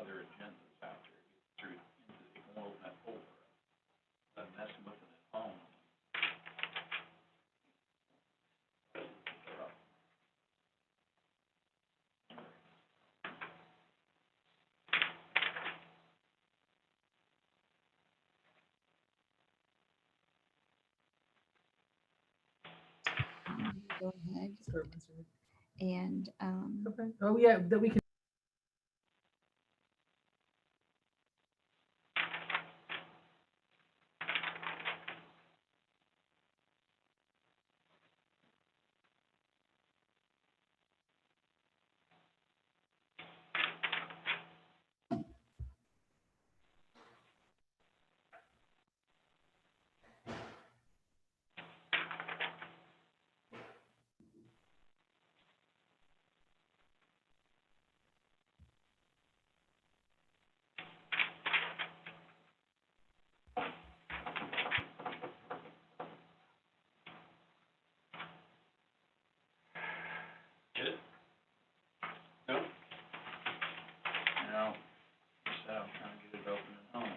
other agendas out there, through, it won't open that folder up. I'm messing with it at home. Go ahead and, Okay. Oh, yeah, that we can. Get it? No? No. I said I'm trying to get it open at home.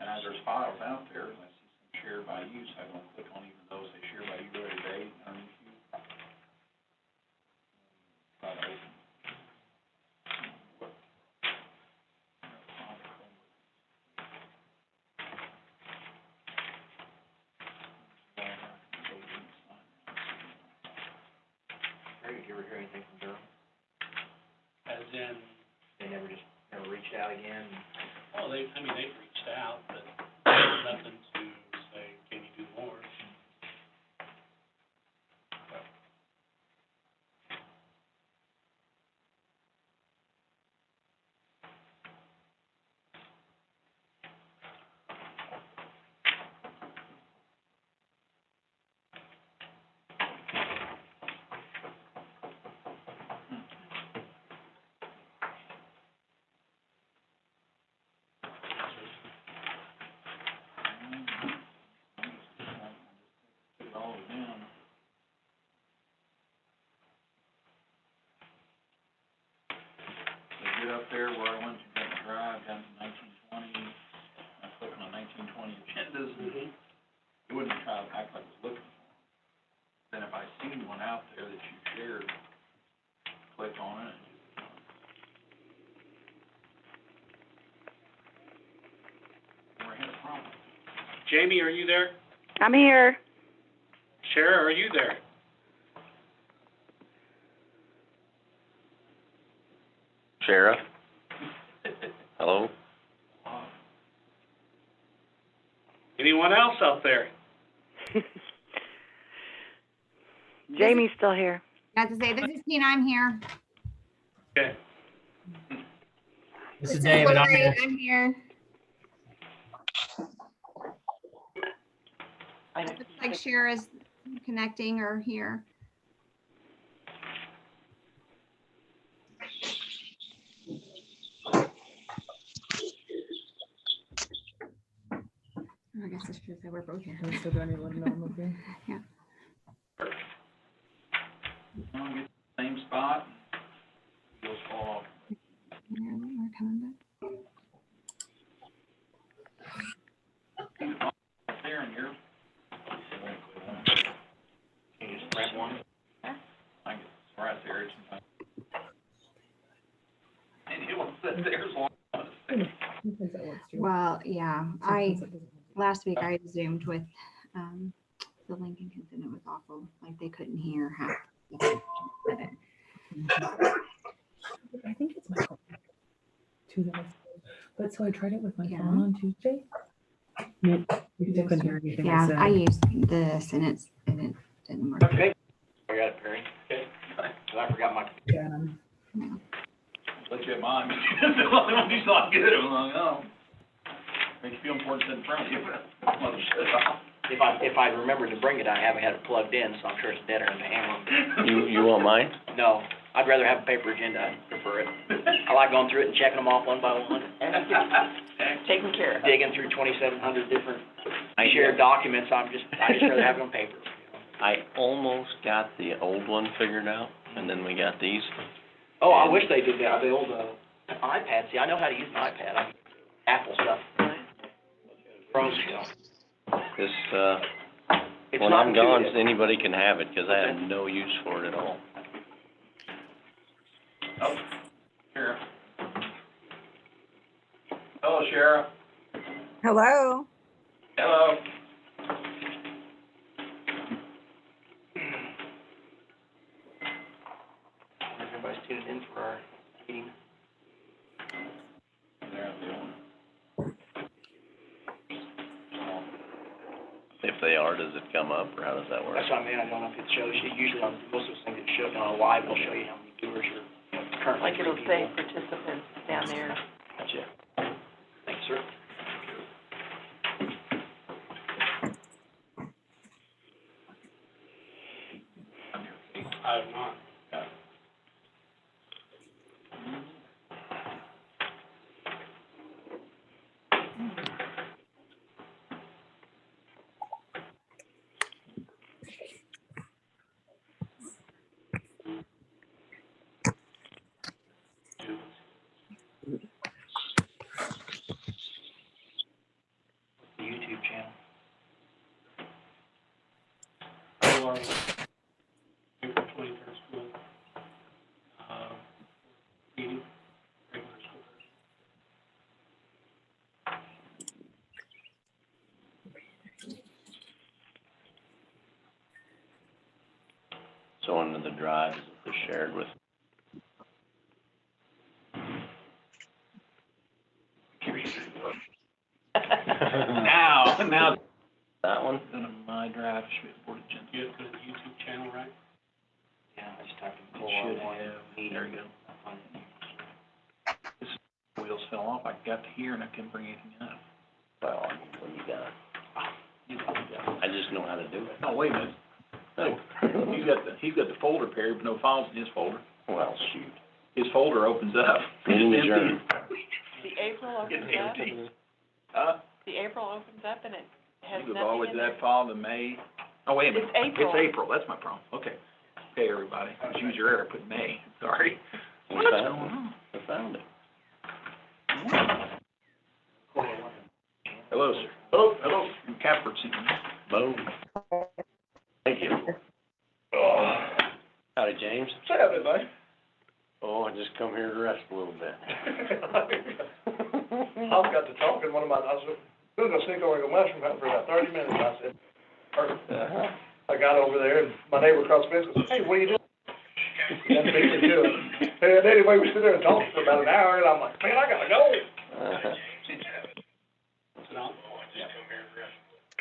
And as there's files out there, and I see some shared by use, I don't click on even those they share by you every day underneath you. Try to open. What? Did you ever hear anything from Durham? As in, They never reached out again? oh, they've reached out, but nothing to say, can you do more? Put it all down. So get up there where I went to Benton Drive down to 1920, I click on 1920 agendas, and it wouldn't try to act like I was looking for them. Then if I seen one out there that you shared, click on it. Never had a problem. Jamie, are you there? I'm here. Shara, are you there? Sheriff? Hello? Anyone else out there? Jamie's still here. I have to say, this is Tina, I'm here. Okay. This is David. I'm Lori, here. I'm here. It looks like Shara's connecting or here. I guess I should say we're both here. I'm still gonna let them know I'm okay. I'll get the same spot, you'll fall off. Yeah, we're coming back. Right there in here. Can you just grab one? I guess it's right there, it's sometimes. And it won't sit there as long as I want to sit. Sometimes that works too. Well, yeah, Sometimes that doesn't. last week I Zoomed with, the Lincoln kids and it was awful. Like they couldn't hear half. I think it's my phone. Too, that was, but so I tried it with my Yeah. phone on Tuesday. You still couldn't hear anything I Yeah, said. I used this and it didn't work. Okay. I got it, Perry. Okay. I forgot my. Yeah, and Let you have mine. The only one you saw good, I'm like, oh. Makes you feel important to sit in front of you, but mother shut it off. If I remember to bring it, I haven't had it plugged in, so I'm sure it's deader in the hammer. You want mine? No, I'd rather have a paper agenda, I prefer it. I like going through it and checking them off one by one. Taken care of. Digging through 2,700 different shared documents, I just rather have it on paper. I almost got the old one figured out. and then we got these. Oh, I wish they did that, the old, iPad. See, I know how to use an iPad. Apple stuff. Chrome stuff. This, It's when not I'm gone, intuitive. anybody can have it, 'cause I have Okay. no use for it at all. Oh, Sheriff. Hello, Sheriff. Hello. Hello. Everybody's tuning in for our meeting. There's the owner. If they are, does it come up, or how does that work? That's what I mean, I don't know if it shows you, usually on most of those things it shows, on a live, it'll show you how many viewers are currently. Like it'll three say people. participants down there. Gotcha. Thanks, sir. I have not. The YouTube channel. So our April 23rd school, meeting, regular school. So under the drives that are shared with, Now, that one? go to my drive, board agenda. You have to go to the YouTube channel, right? Yeah, I just typed in It full should online have, meeting. there you go. Wheels fell off, I got to here and I couldn't bring anything up. Well, I mean, when you got it. I just know how to do it. Oh, wait a minute. No, he's got the folder, Perry, but no files in his folder. Well, shoot. His folder opens up. Meeting It's empty. adjourned. The April opens It's up, empty. Huh? the April opens up and it has You go all the way nothing to in that there. file, the May. Oh, wait a minute. It's April. It's April, that's my problem, okay. Okay, everybody, just use your error, put May, sorry. We What's found going it. on? We found it. Hello, sir. Oh, hello. I'm Catford sitting. Boom. Thank you. Oh. Howdy, James. What's happening, buddy? Oh, I just come here to rest a little bit. I've got to talking, one of my, I was gonna sneak over to the mushroom hunt for about 30 minutes, I said, perfect. I got over there, and my neighbor across the fence goes, hey, what are you doing? And beat me to it. And anyway, we stood there and talked for about an hour, and I'm like, man, I gotta go. Uh-huh. Is it on? Yeah.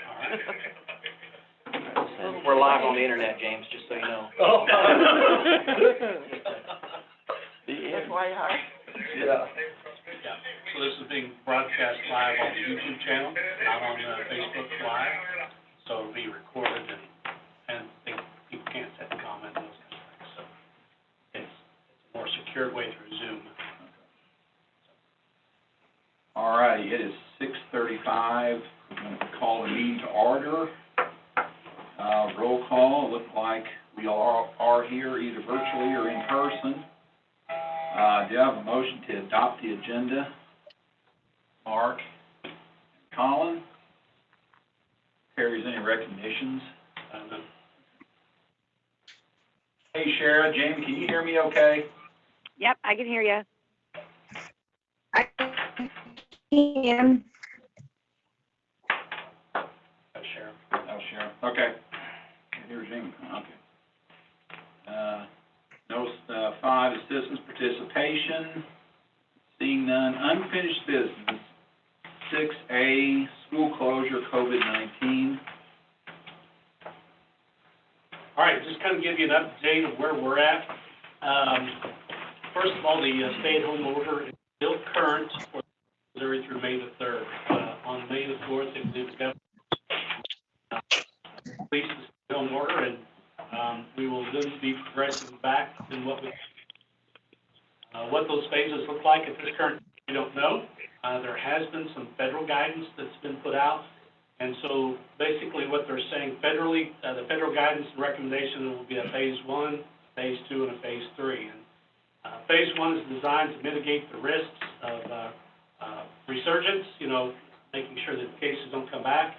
All right. We're live on the internet, James, just so you know. Oh. FYI. Yeah. Yeah, so this is being broadcast live on the YouTube channel, not on, Facebook Live, so it'll be recorded and people can't set comments and those kind of things, so it's a more secured way through Zoom. All righty, it is 6:35. I'm gonna call the meeting to order. Roll call, look like we all are here either virtually or in person. Do you have a motion to adopt the agenda? Mark, Colin? Perry, is any recognitions? Hey, Shara, Jamie, can you hear me okay? Yep, I can hear you. Sheriff. Oh, Sheriff, okay. Here's Jamie, okay. No, 5 is citizens participation. Seeing none, unfinished business. 6A, school closure, COVID-19. All right, just kind of give you an update of where we're at. First of all, the stay-at-home order is still current for Missouri through May the 3rd. On May the 4th, it was the released the stay-at-home order, and we will then be progressing back in what those phases look like at this current, we don't know. There has been some federal guidance that's been put out, and so basically what they're saying federally, the federal guidance and recommendation will be a phase 1, phase 2 and a phase 3. And, phase 1 is designed to mitigate the risks of, resurgence, making sure that cases don't come back.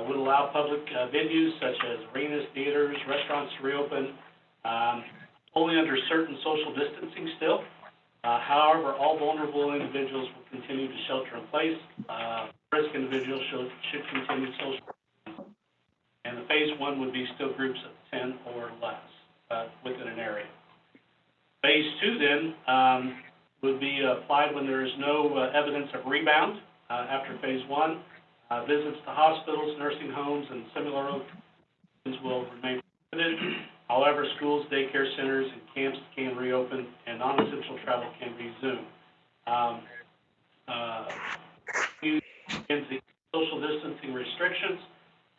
Would allow public, venues such as arenas, theaters, restaurants to reopen, only under certain social distancing still. However, all vulnerable individuals will continue to shelter in place. Risk individuals should continue social. And the phase 1 would be still groups of 10 or less within an area. Phase 2 then would be applied when there is no evidence of rebound after phase 1. Visits to hospitals, nursing homes, and similar locations will remain prohibited. However, schools, daycare centers, and camps can reopen, and non-essential travel can resume. The social distancing restrictions,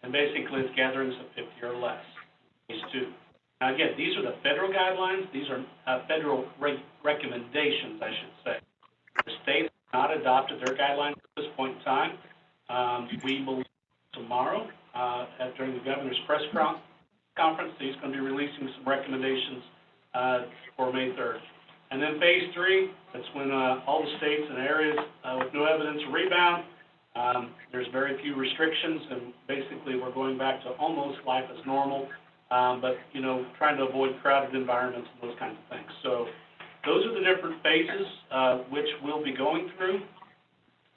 and basically it's gatherings of 50 or less. Phase 2. Now again, these are the federal guidelines. These are federal recommendations, I should say. The states have not adopted their guidelines at this point in time. We believe tomorrow, during the governor's press conference, he's going to be releasing some recommendations for May 3rd. And then phase 3, that's when all the states and areas with no evidence of rebound, there's very few restrictions, and basically we're going back to almost life as normal, but, trying to avoid crowded environments and those kinds of things. So those are the different phases which we'll be going through.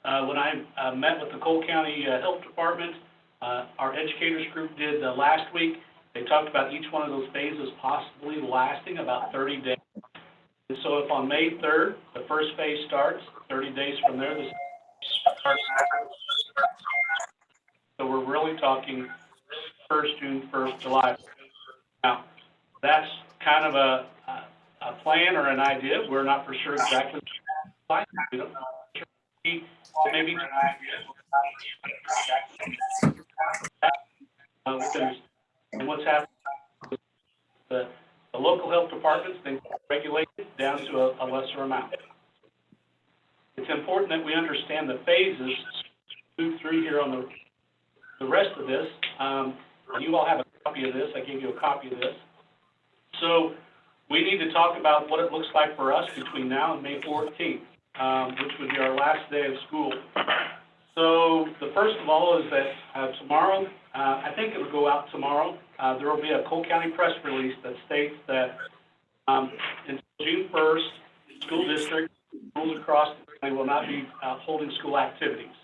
When I met with the Cole County Health Department, our educators group did last week, they talked about each one of those phases possibly lasting about 30 days. And so if on May 3rd, the first phase starts, 30 days from there, the starts. So we're really talking 1st June, 1st July. Now, that's kind of a plan or an idea. We're not for sure exactly what we don't know. Maybe and what's happening, the local health departments, they regulate it down to a lesser amount. It's important that we understand the phases, move through here on the rest of this. You all have a copy of this. I gave you a copy of this. So we need to talk about what it looks like for us between now and May 14th. Which would be our last day of school. So the first of all is that tomorrow, I think it will go out tomorrow, there will be a Cole County press release that states that until June 1st, school districts, schools across the county will not be holding school activities.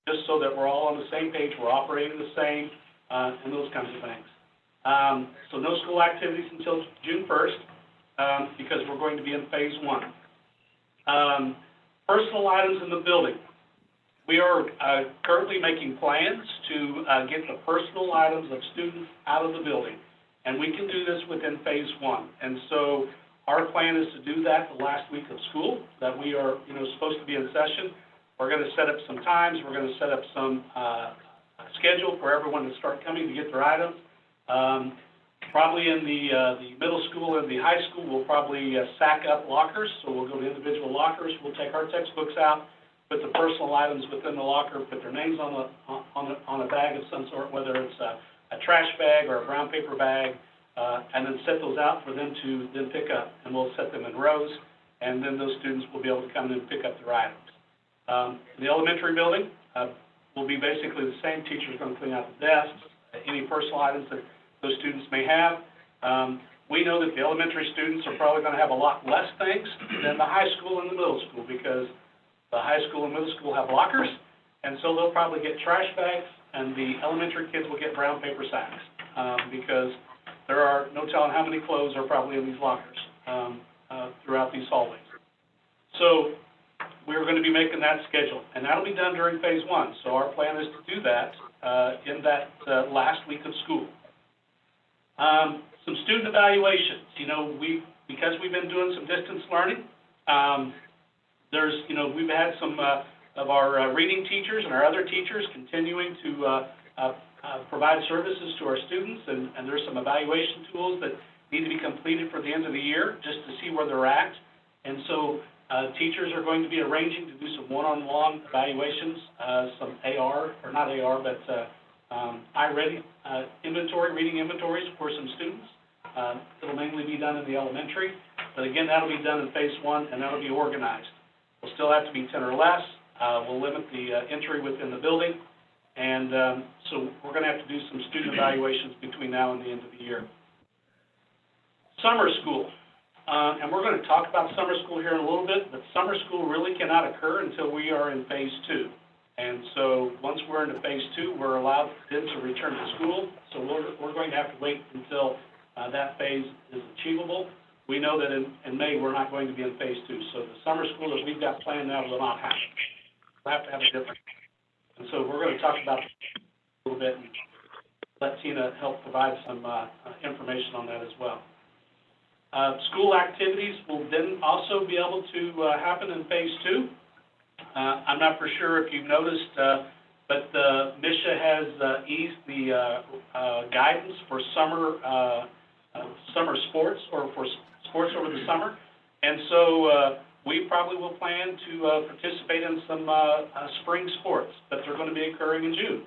Just so that we're all on the same page, we're operating the same, and those kinds of things. So no school activities until June 1st, because we're going to be in phase 1. Personal items in the building. We are currently making plans to get the personal items of students out of the building, and we can do this within phase 1. And so our plan is to do that the last week of school that we are, supposed to be in session. We're going to set up some times. We're going to set up some schedule for everyone to start coming to get their items. Probably in the middle school and the high school, we'll probably sack up lockers. So we'll go to individual lockers. We'll take our textbooks out, put the personal items within the locker, put their names on a bag of some sort, whether it's a trash bag or a brown paper bag, and then set those out for them to then pick up. And we'll set them in rows, and then those students will be able to come in and pick up their items. The elementary building will be basically the same. Teachers are going to clean out the desks, any personal items that those students may have. We know that the elementary students are probably going to have a lot less things than the high school and the middle school, because the high school and middle school have lockers, and so they'll probably get trash bags, and the elementary kids will get brown paper sacks, because there are no telling how many clothes are probably in these lockers throughout these hallways. So we're going to be making that schedule, and that'll be done during phase 1. So our plan is to do that in that last week of school. Some student evaluations. Because we've been doing some distance learning, we've had some of our reading teachers and our other teachers continuing to provide services to our students, and there's some evaluation tools that need to be completed for the end of the year just to see where they're at. And so teachers are going to be arranging to do some one-on-one evaluations, some iReady inventory, reading inventories for some students. It'll mainly be done in the elementary, but again, that'll be done in phase one, and that'll be organized. We'll still have to be 10 or less. We'll limit the entry within the building, and so we're going to have to do some student evaluations between now and the end of the year. Summer school, and we're going to talk about summer school here in a little bit, but summer school really cannot occur until we are in phase two. And so once we're into phase two, we're allowed then to return to school. So we're going to have to wait until that phase is achievable. We know that in May, we're not going to be in phase two. So the summer school that we've got planned now will not happen. We'll have to have a different. And so we're going to talk about that a little bit and let Tina help provide some information on that as well. School activities will then also be able to happen in phase two. I'm not for sure if you've noticed, but MSHA has eased the guidance for summer sports, or for sports over the summer. And so we probably will plan to participate in some spring sports, but they're going to be occurring in June.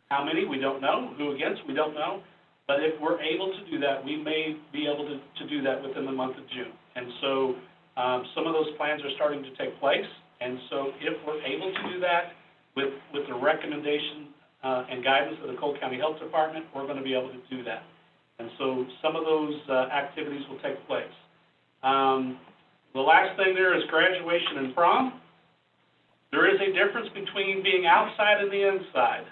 How many, we don't know. Who against, we don't know. But if we're able to do that, we may be able to do that within the month of June. And so some of those plans are starting to take place. And so if we're able to do that with the recommendation and guidance of the Cole County Health Department, we're going to be able to do that. And so some of those activities will take place. The last thing there is graduation and prom. There is a difference between being outside and the inside.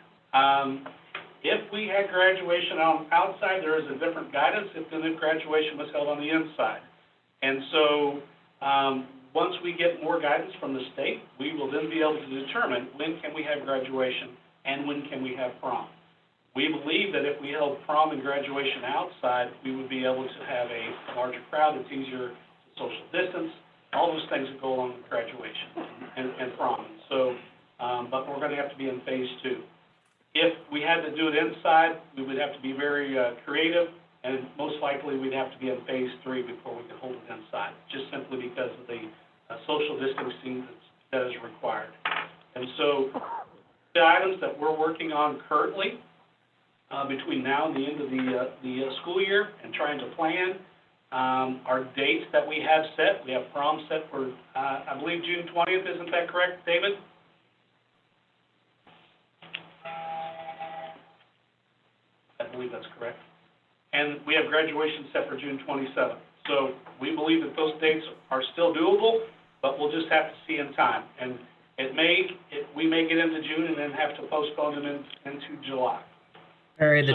If we had graduation outside, there is a different guidance if the graduation was held on the inside. And so once we get more guidance from the state, we will then be able to determine when can we have graduation and when can we have prom. We believe that if we held prom and graduation outside, we would be able to have a larger crowd. It's easier to social distance, all those things that go along with graduation and prom. So, but we're going to have to be in phase two. If we had to do it inside, we would have to be very creative, and most likely we'd have to be in phase three before we could hold it inside, just simply because of the social distancing that is required. And so the items that we're working on currently between now and the end of the school year and trying to plan are dates that we have set. We have prom set for, I believe, June 20th. Isn't that correct, David? I believe that's correct. And we have graduation set for June 27th. So we believe that those dates are still doable, but we'll just have to see in time. And we may get into June and then have to postpone them into July. Barry,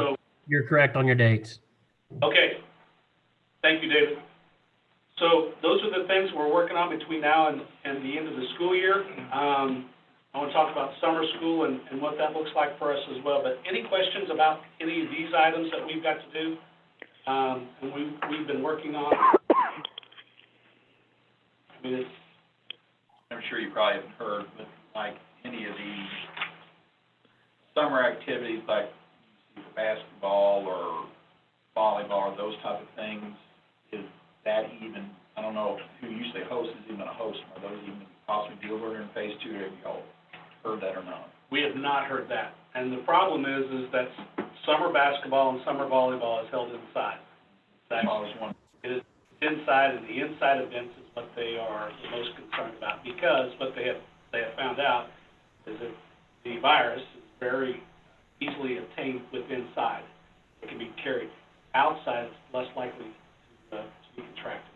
you're correct on your dates. Okay. Thank you, David. So those are the things we're working on between now and the end of the school year. I want to talk about summer school and what that looks like for us as well. But any questions about any of these items that we've got to do and we've been working on? I mean, I'm sure you probably haven't heard, but like any of these summer activities, like basketball or volleyball or those type of things, is that even, I don't know who usually hosts is even a host, are those even possibly deal with in phase two? Have you all heard that or not? We have not heard that. And the problem is that summer basketball and summer volleyball is held inside. That's it is inside, and the inside events is what they are the most concerned about, because what they have found out is that the virus is very easily obtained with inside. It can be carried outside, it's less likely to be contracted.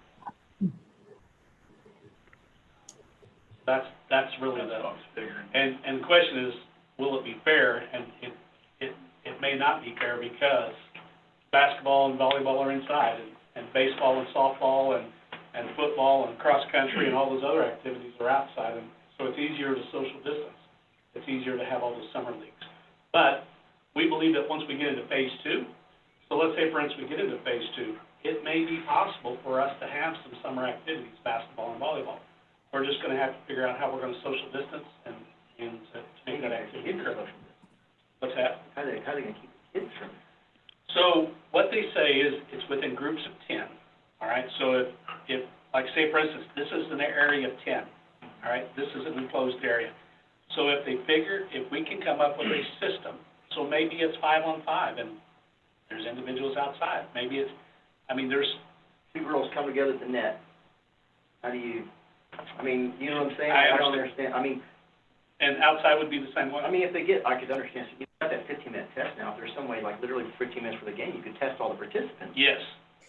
That's really and the question is, will it be fair? And it may not be fair, because basketball and volleyball are inside, and baseball and softball and football and cross country and all those other activities are outside, and so it's easier to social distance. It's easier to have all those summer leagues. But we believe that once we get into phase two, so let's say, for instance, we get into phase two, it may be possible for us to have some summer activities, basketball and volleyball. We're just going to have to figure out how we're going to social distance and to make that activity occur. What's that? How are they going to keep the kids from? So what they say is it's within groups of 10, all right? So if like, say, for instance, this is an area of 10, all right? This is an enclosed area. So if they figure, if we can come up with a system, so maybe it's 5-on-5 and there's individuals outside. Maybe it's I mean, there's, Two girls come together at the net. How do you, I mean, you know what I'm saying? I don't understand. understand. I mean, and outside would be the same way. if they get, I could understand, so you got that 15-minute test now. If there's some way, like literally 15 minutes for the game, you could test all the participants. Yes,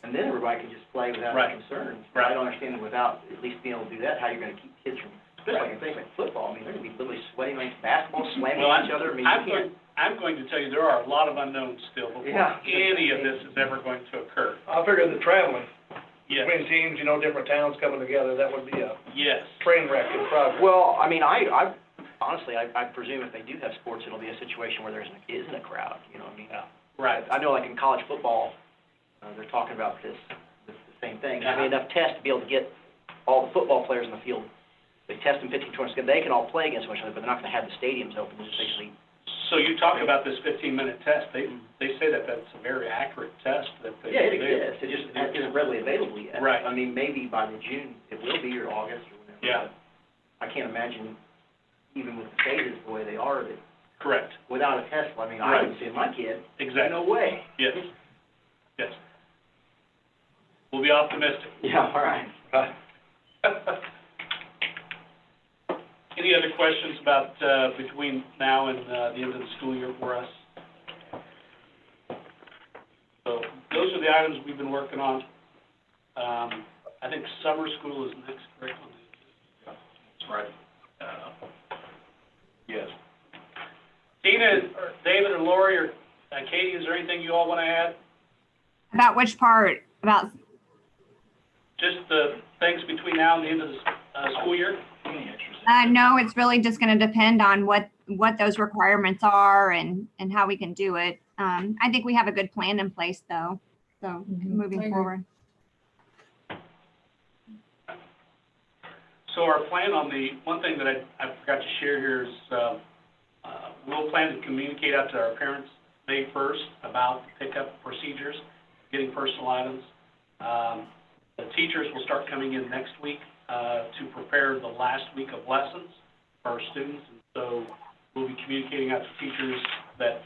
And then everybody can just play without Right. any concerns. Right. I don't understand without at least being able to do that, how you're gonna keep kids from, especially like in things like football. I mean, they're gonna be literally sweating like basketball, slamming Well, each other. I mean, you can't. I'm going to tell you, there are a lot of unknowns still before Yeah. any of this is ever going to occur. I figured the traveling Yes, between teams, different towns coming together, that would be a yes. train wreck in progress. Well, I mean, I honestly, I presume if they do have sports, it'll be a situation where there isn't a crowd, you know what I mean? Right. I know like in college football, they're talking about the same thing. I mean, enough tests to be able to get all the football players in the field. They test them 15, 20 seconds, they can all play against each other, but they're not gonna have the stadiums open, it's just basically. So you talk about this 15-minute test, they say that that's a very accurate test that they. Yeah, it they- exists, it just isn't readily available yet. Right. I mean, maybe by the June, it will be, or August, or whatever. Yeah. but I can't imagine, even with the phases the way they are, that Correct, without a test, I mean, I Right. wouldn't see my kid, exactly. no way. Yes, yes. We'll be optimistic. Yeah, all right. Any other questions about, between now and, the end of the school year for us? So, those are the items we've been working on. I think summer school is next, correct, on the That's right. Yes. Tina, or David, or Lori, or Katie, is there anything you all want to add? About which part? About, Just the things between now and the end of the, school year? Any extras? no, it's really just going to depend on what those requirements are and how we can do it. I think we have a good plan in place though. So Mhm. I moving agree. forward. So our plan on the, one thing that I forgot to share here is, we'll plan to communicate out to our parents May 1st about the pickup procedures, getting personal items. The teachers will start coming in next week, to prepare the last week of lessons for our students. And so we'll be communicating out to teachers that,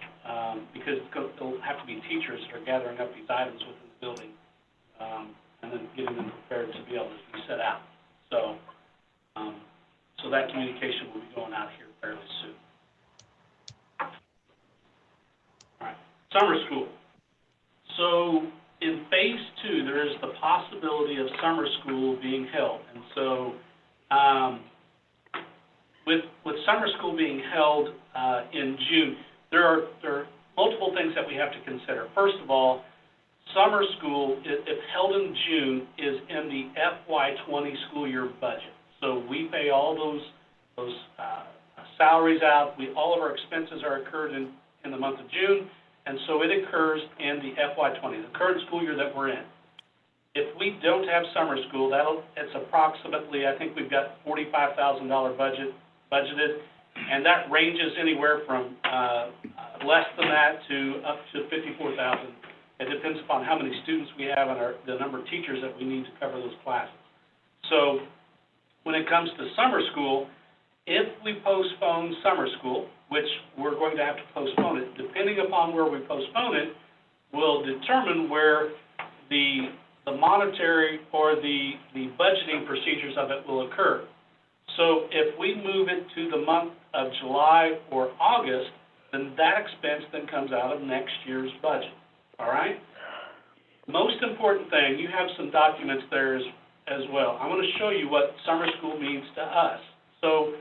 because it'll have to be teachers that are gathering up these items within the building, and then getting them prepared to be able to be set out. So, so that communication will be going out here fairly soon. All right, summer school. So in phase 2, there is the possibility of summer school being held. And so, with summer school being held in June, there are multiple things that we have to consider. First of all, summer school, if held in June, is in the FY20 school year budget. So we pay all those salaries out. All of our expenses are incurred in the month of June, and so it occurs in the FY20, the current school year that we're in. If we don't have summer school, it's approximately, I think we've got $45,000 budgeted, and that ranges anywhere from less than that to up to $54,000. It depends upon how many students we have and the number of teachers that we need to cover those classes. So when it comes to summer school, if we postpone summer school, which we're going to have to postpone it, depending upon where we postpone it, will determine where the monetary or the budgeting procedures of it will occur. So if we move it to the month of July or August, then that expense then comes out of next year's budget, all right? Most important thing, you have some documents there as well. I'm going to show you what summer school means to us. So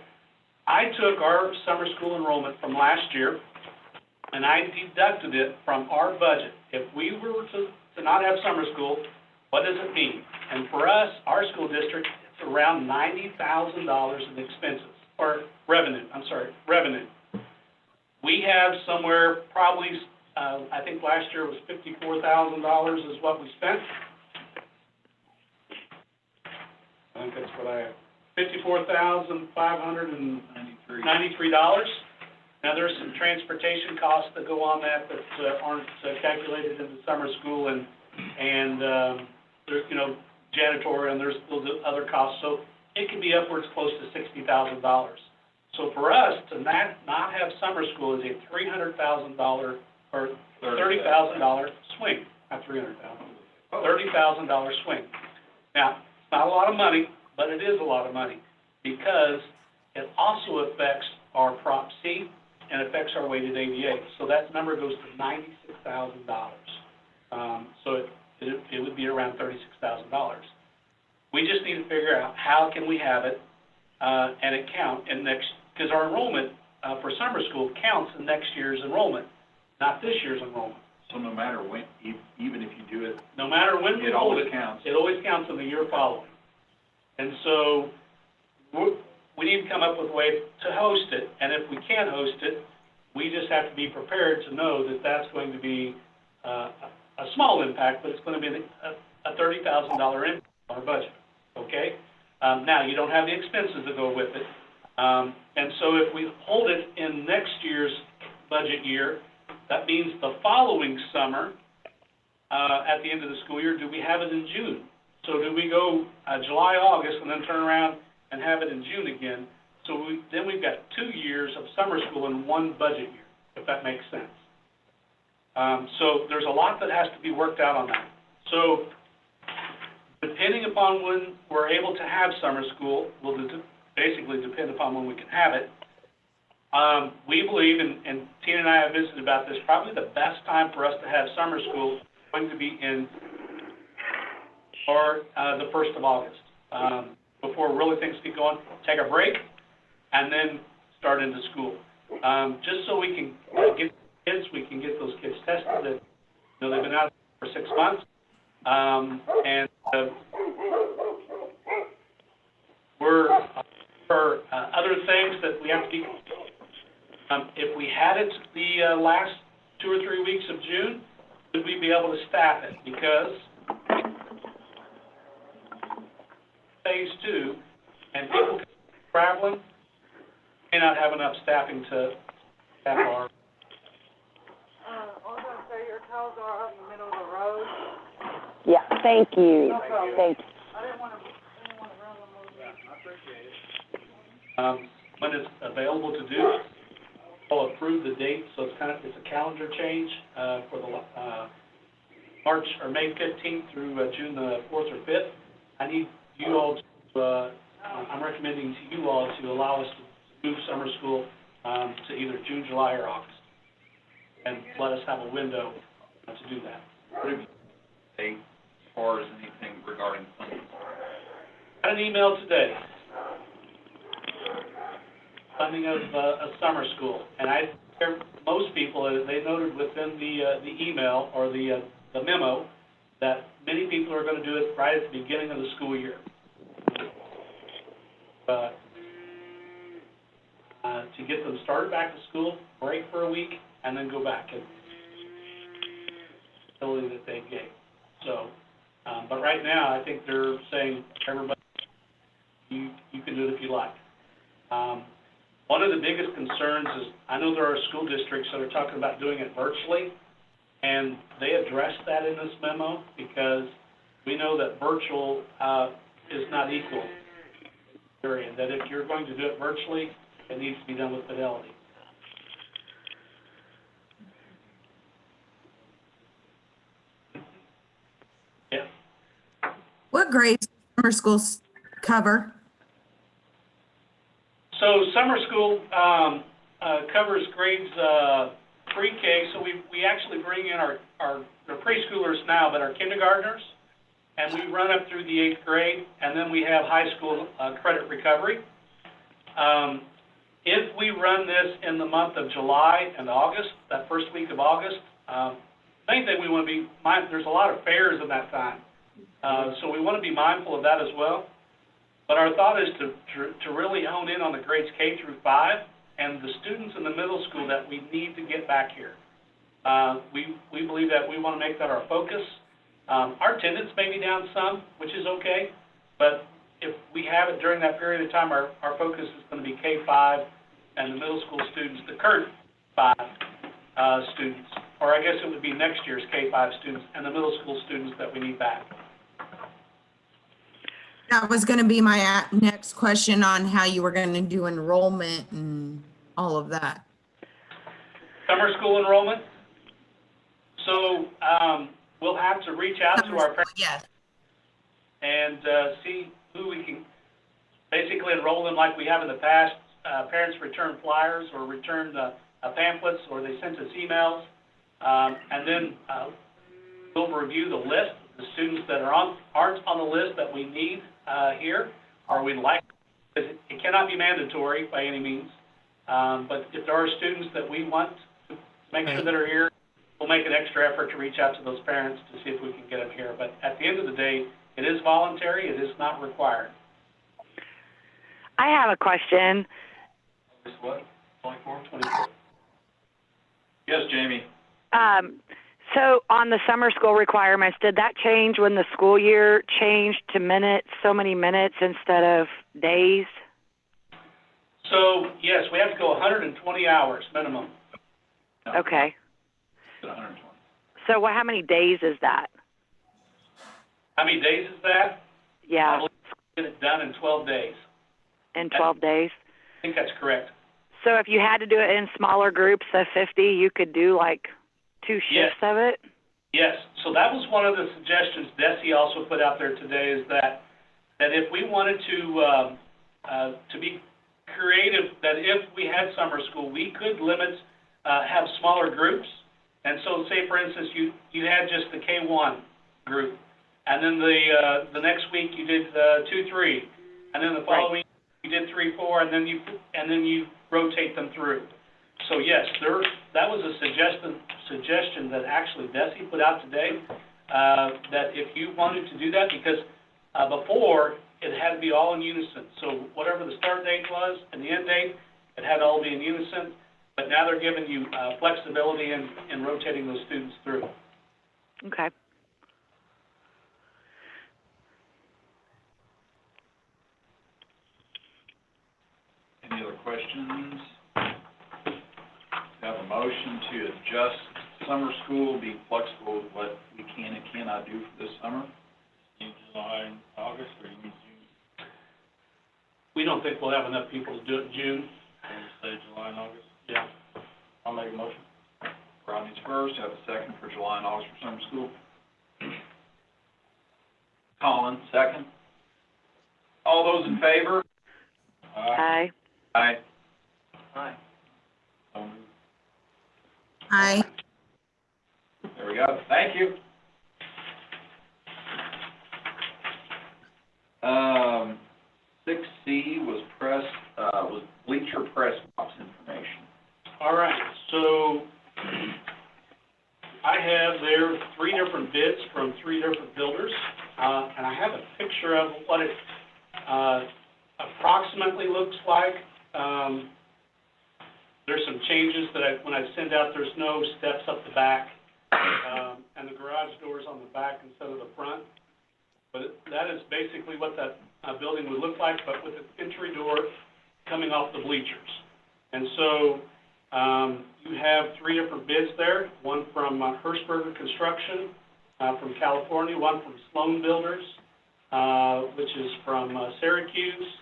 I took our summer school enrollment from last year, and I deducted it from our budget. If we were to not have summer school, what does it mean? And for us, our school district, it's around $90,000 in expenses, or revenue. We have somewhere probably, I think last year was $54,000 is what we spent. I think that's what I have. $54,593. Now, there's some transportation costs that go on that aren't calculated in the summer school, and there's, janitorial, and there's other costs. So it can be upwards close to $60,000. So for us to not have summer school is a $300,000 or $30,000 swing, not $300,000. $30,000 swing. Now, it's not a lot of money, but it is a lot of money because it also affects our Prop C and affects our weighted ADA. So that number goes to $96,000. So it would be around $36,000. We just need to figure out how can we have it and it count in next, because our enrollment for summer school counts in next year's enrollment, not this year's enrollment. So no matter when, even if you do it, No matter when we it hold always it, counts. it always counts in the year following. And so we need to come up with a way to host it, and if we can't host it, we just have to be prepared to know that that's going to be a small impact, but it's going to be a $30,000 impact on our budget, okay? Now, you don't have the expenses that go with it. And so if we hold it in next year's budget year, that means the following summer, at the end of the school year, do we have it in June? So do we go July, August, and then turn around and have it in June again? So then we've got 2 years of summer school in one budget year, if that makes sense. So there's a lot that has to be worked out on that. So depending upon when we're able to have summer school, will basically depend upon when we can have it. We believe, and Tina and I have visited about this, probably the best time for us to have summer school is going to be in or the 1st of August. Before really things get going, take a break, and then start into school. Just so we can get kids, we can get those kids tested. That, they've been out for 6 months, and we're for other things that we have to keep. If we had it the last 2 or 3 weeks of June, would we be able to staff it? Because phase 2, and people traveling may not have enough staffing to staff our. I was gonna say your cows are up in the middle of the road. Yeah, thank you. Thank you. I didn't wanna run them over. When it's available to do, I'll approve the date, so it's a calendar change for the March or May 15th through June the 4th or 5th. I need you all to, I'm recommending to you all to allow us to move summer school to either June, July, or August, and let us have a window to do that. What have you say as far as anything regarding funding? Got an email today, funding of summer school, and most people, they noted within the email or the memo that many people are going to do it right at the beginning of the school year. To get them started back to school, break for a week, and then go back and the ability that they gave. So, but right now, I think they're saying, everybody, you can do it if you like. One of the biggest concerns is, I know there are school districts that are talking about doing it virtually, and they addressed that in this memo because we know that virtual is not equal, period. That if you're going to do it virtually, it needs to be done with fidelity. Yeah. What grades does summer schools cover? So summer school covers grades pre-K, so we actually bring in our preschoolers now, but our kindergartners, and we run up through the 8th grade, and then we have high school credit recovery. If we run this in the month of July and August, that first week of August, main thing we want to be mindful, there's a lot of fairs in that time, so we want to be mindful of that as well. But our thought is to really hone in on the grades K through 5 and the students in the middle school that we need to get back here. We believe that we want to make that our focus. Our attendance may be down some, which is okay, but if we have it during that period of time, our focus is going to be K-5 and the middle school students, the current 5 students, or I guess it would be next year's K-5 students and the middle school students that we need back. That was going to be my next question on how you were going to do enrollment and all of that. Summer school enrollment. So we'll have to reach out to Summer our school, parents yes. and, see who we can basically enroll them like we have in the past. Parents return flyers or return, pamphlets, or they send us emails. And then, we'll review the list, the students that aren't on the list that we need, here, or we'd like, because it cannot be mandatory by any means. But if there are students that we want to make sure that are here, we'll make an extra effort to reach out to those parents to see if we can get them here. But at the end of the day, it is voluntary, it is not required. I have a question. What? 24. Yes, Jamie? So on the summer school requirements, did that change when the school year changed to minutes, so many minutes instead of days? So, yes, we have to go 120 hours minimum. No, Okay. it's 120. So how many days is that? How many days is that? Yeah, I believe we get it done in 12 days. in 12 days? I think that's correct. So if you had to do it in smaller groups of 50, you could do like 2 Yes. shifts of it? Yes, so that was one of the suggestions Desi also put out there today, is that if we wanted to be creative, that if we had summer school, we could limit, have smaller groups. And so say, for instance, you had just the K1 group, and then the next week you did 2-3, and then the following you did 3-4, and then you rotate them through. So yes, that was a suggestion that actually Desi put out today, that if you wanted to do that, because before it had to be all in unison. So whatever the start date was and the end date, it had to all be in unison. But now they're giving you flexibility in rotating those students through. Okay. Any other questions? We have a motion to adjust summer school, be flexible with what we can and cannot do for this summer. In July and August, or in June? We don't think we'll have enough people to do it in June. Say July and August? Yeah. I'll make a motion. Rodney's first, have a second for July and August for summer school. Colin, second. All those in favor? Aye. Aye. Aye. So moved. Aye. There we go, thank you. 6C was bleacher press box information. All right, so I have there 3 different bids from 3 different builders, and I have a picture of what it approximately looks like. There's some changes that when I send out, there's no steps up the back, and the garage door's on the back instead of the front. But that is basically what that building would look like, but with an entry door coming off the bleachers. And so you have 3 different bids there, one from Hirschberger Construction from California, one from Sloan Builders, which is from Syracuse,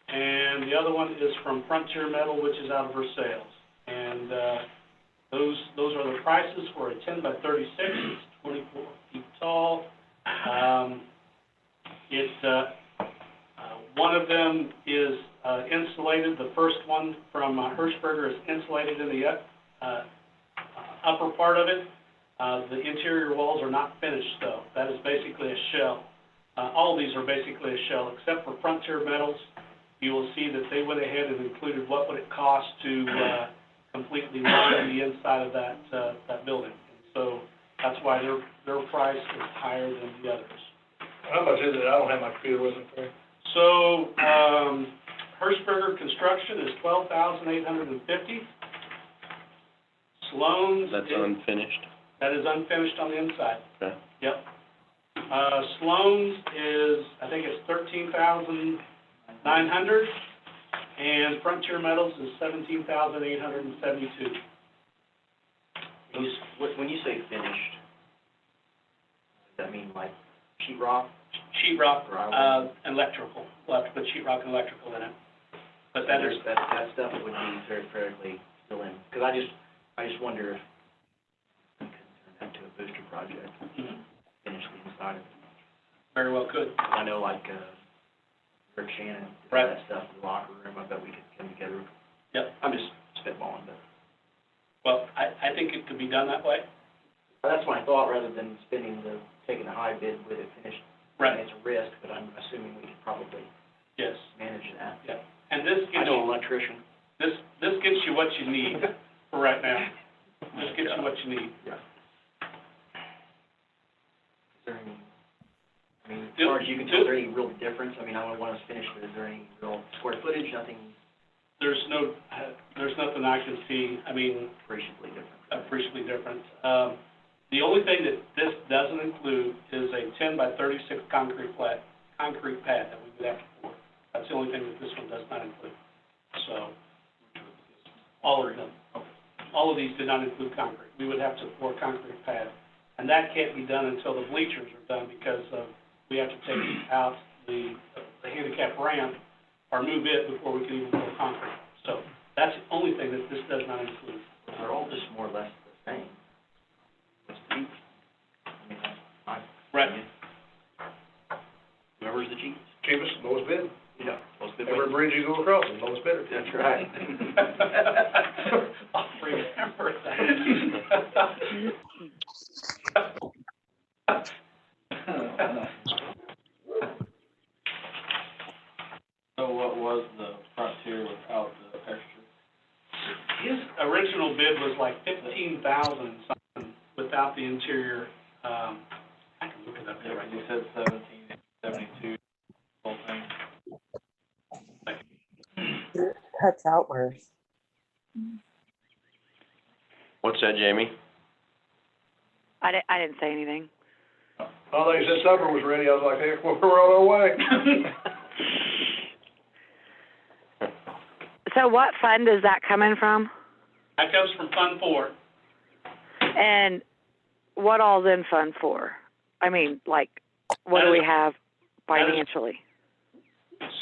and the other one is from Frontier Metal, which is out of Versailles. And those are the prices for a 10 by 36, it's 24 feet tall. One of them is insulated. The first one from Hirschberger is insulated in the upper part of it. The interior walls are not finished, though. That is basically a shell. All of these are basically a shell, except for Frontier Metals. You will see that they went ahead and included what would it cost to completely line the inside of that building. So that's why their price is higher than the others. How much is it? I don't have my computer with me. So, Hirschberger Construction is $12,850. Sloan's. That's unfinished? That is unfinished on the inside. Okay. Yep. Sloan's is, I think it's $13,900, and Frontier Metals is $17,872. When you say finished, does that mean like sheetrock? Sheetrock, electrical. We'll have to put sheetrock and electrical in it. But that is, that stuff would be very fairly still in, because I just wonder if we could turn that to a booster project. Mhm. outside of it. Very well could. I know like, Rick Shannon, did Right. that stuff in the locker room, I bet we could come together. Yep. I'm just spitballing, but Well, I think it could be done that way. that's my thought, rather than taking the high bid with it finished. I Right. mean, it's a risk, but I'm assuming we could probably Yes. manage that. Yeah. And this I gets know an you, electrician. this gets you what you need for right now. This gets you what you need. Yeah. Is there any, I mean, as far as you can tell, is there any real difference? I mean, I don't want us finished, but is there any real square footage, nothing There's nothing I can see, I mean, appreciably different? appreciably different. The only thing that this doesn't include is a 10 by 36 concrete pad that we would have to pour. That's the only thing that this one does not include. So, all of these did not include concrete. We would have to pour concrete pad. And that can't be done until the bleachers are done, because we have to take out the handicap ramp or move it before we can even pour concrete. So that's the only thing that this does not include. They're all just more or less the same. What's the cheapest? I mean, that's my Right. opinion. Whoever's the cheapest. Cheapest, lowest bid. Yeah. Most bid Every wins. bridge you go across is lowest bidder. That's right. I'll remember that. So what was the Frontier without the extra? His original bid was like 15,000 something without the interior, I can look it up there right You now. said 1772, whole thing. Cuts out worse. What's that, Jamie? I didn't say anything. Oh, they said supper was ready, I was like, hey, we're on our way. So what fund is that coming from? That comes from Fund 4. And what all's in Fund 4? I mean, like, what do we have financially?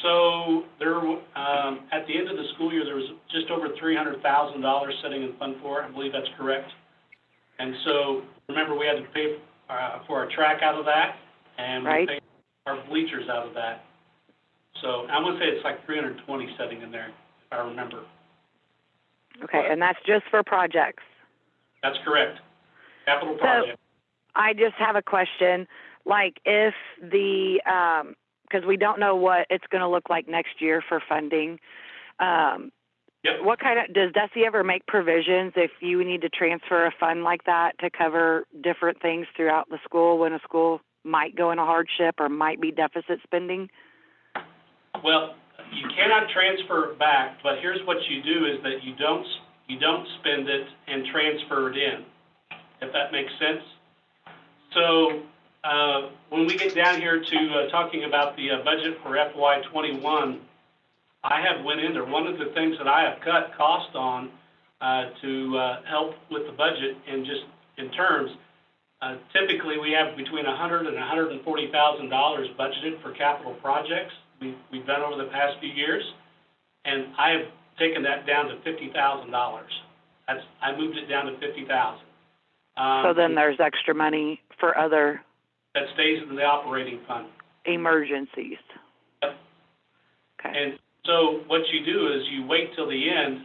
So there, at the end of the school year, there was just over $300,000 sitting in Fund 4. I believe that's correct. And so, remember, we had to pay for our track out of that, and we Right. paid our bleachers out of that. So I'm gonna say it's like 320 sitting in there, if I remember. Okay, and that's just for projects. That's correct. Capital So- project. I just have a question, like if the, because we don't know what it's going to look like next year for funding. Yep. What kind of, does DESI ever make provisions if you need to transfer a fund like that to cover different things throughout the school when a school might go in a hardship or might be deficit spending? Well, you cannot transfer it back, but here's what you do is that you don't spend it and transfer it in, if that makes sense. So, when we get down here to talking about the budget for FY '21, I have went into one of the things that I have cut cost on to help with the budget, and just in terms, typically we have between $100,000 and $140,000 budgeted for capital projects. We've done over the past few years, and I have taken that down to $50,000. I moved it down to $50,000. So then there's extra money for other That stays in the operating fund. emergencies. Yep. Okay. And so what you do is you wait till the end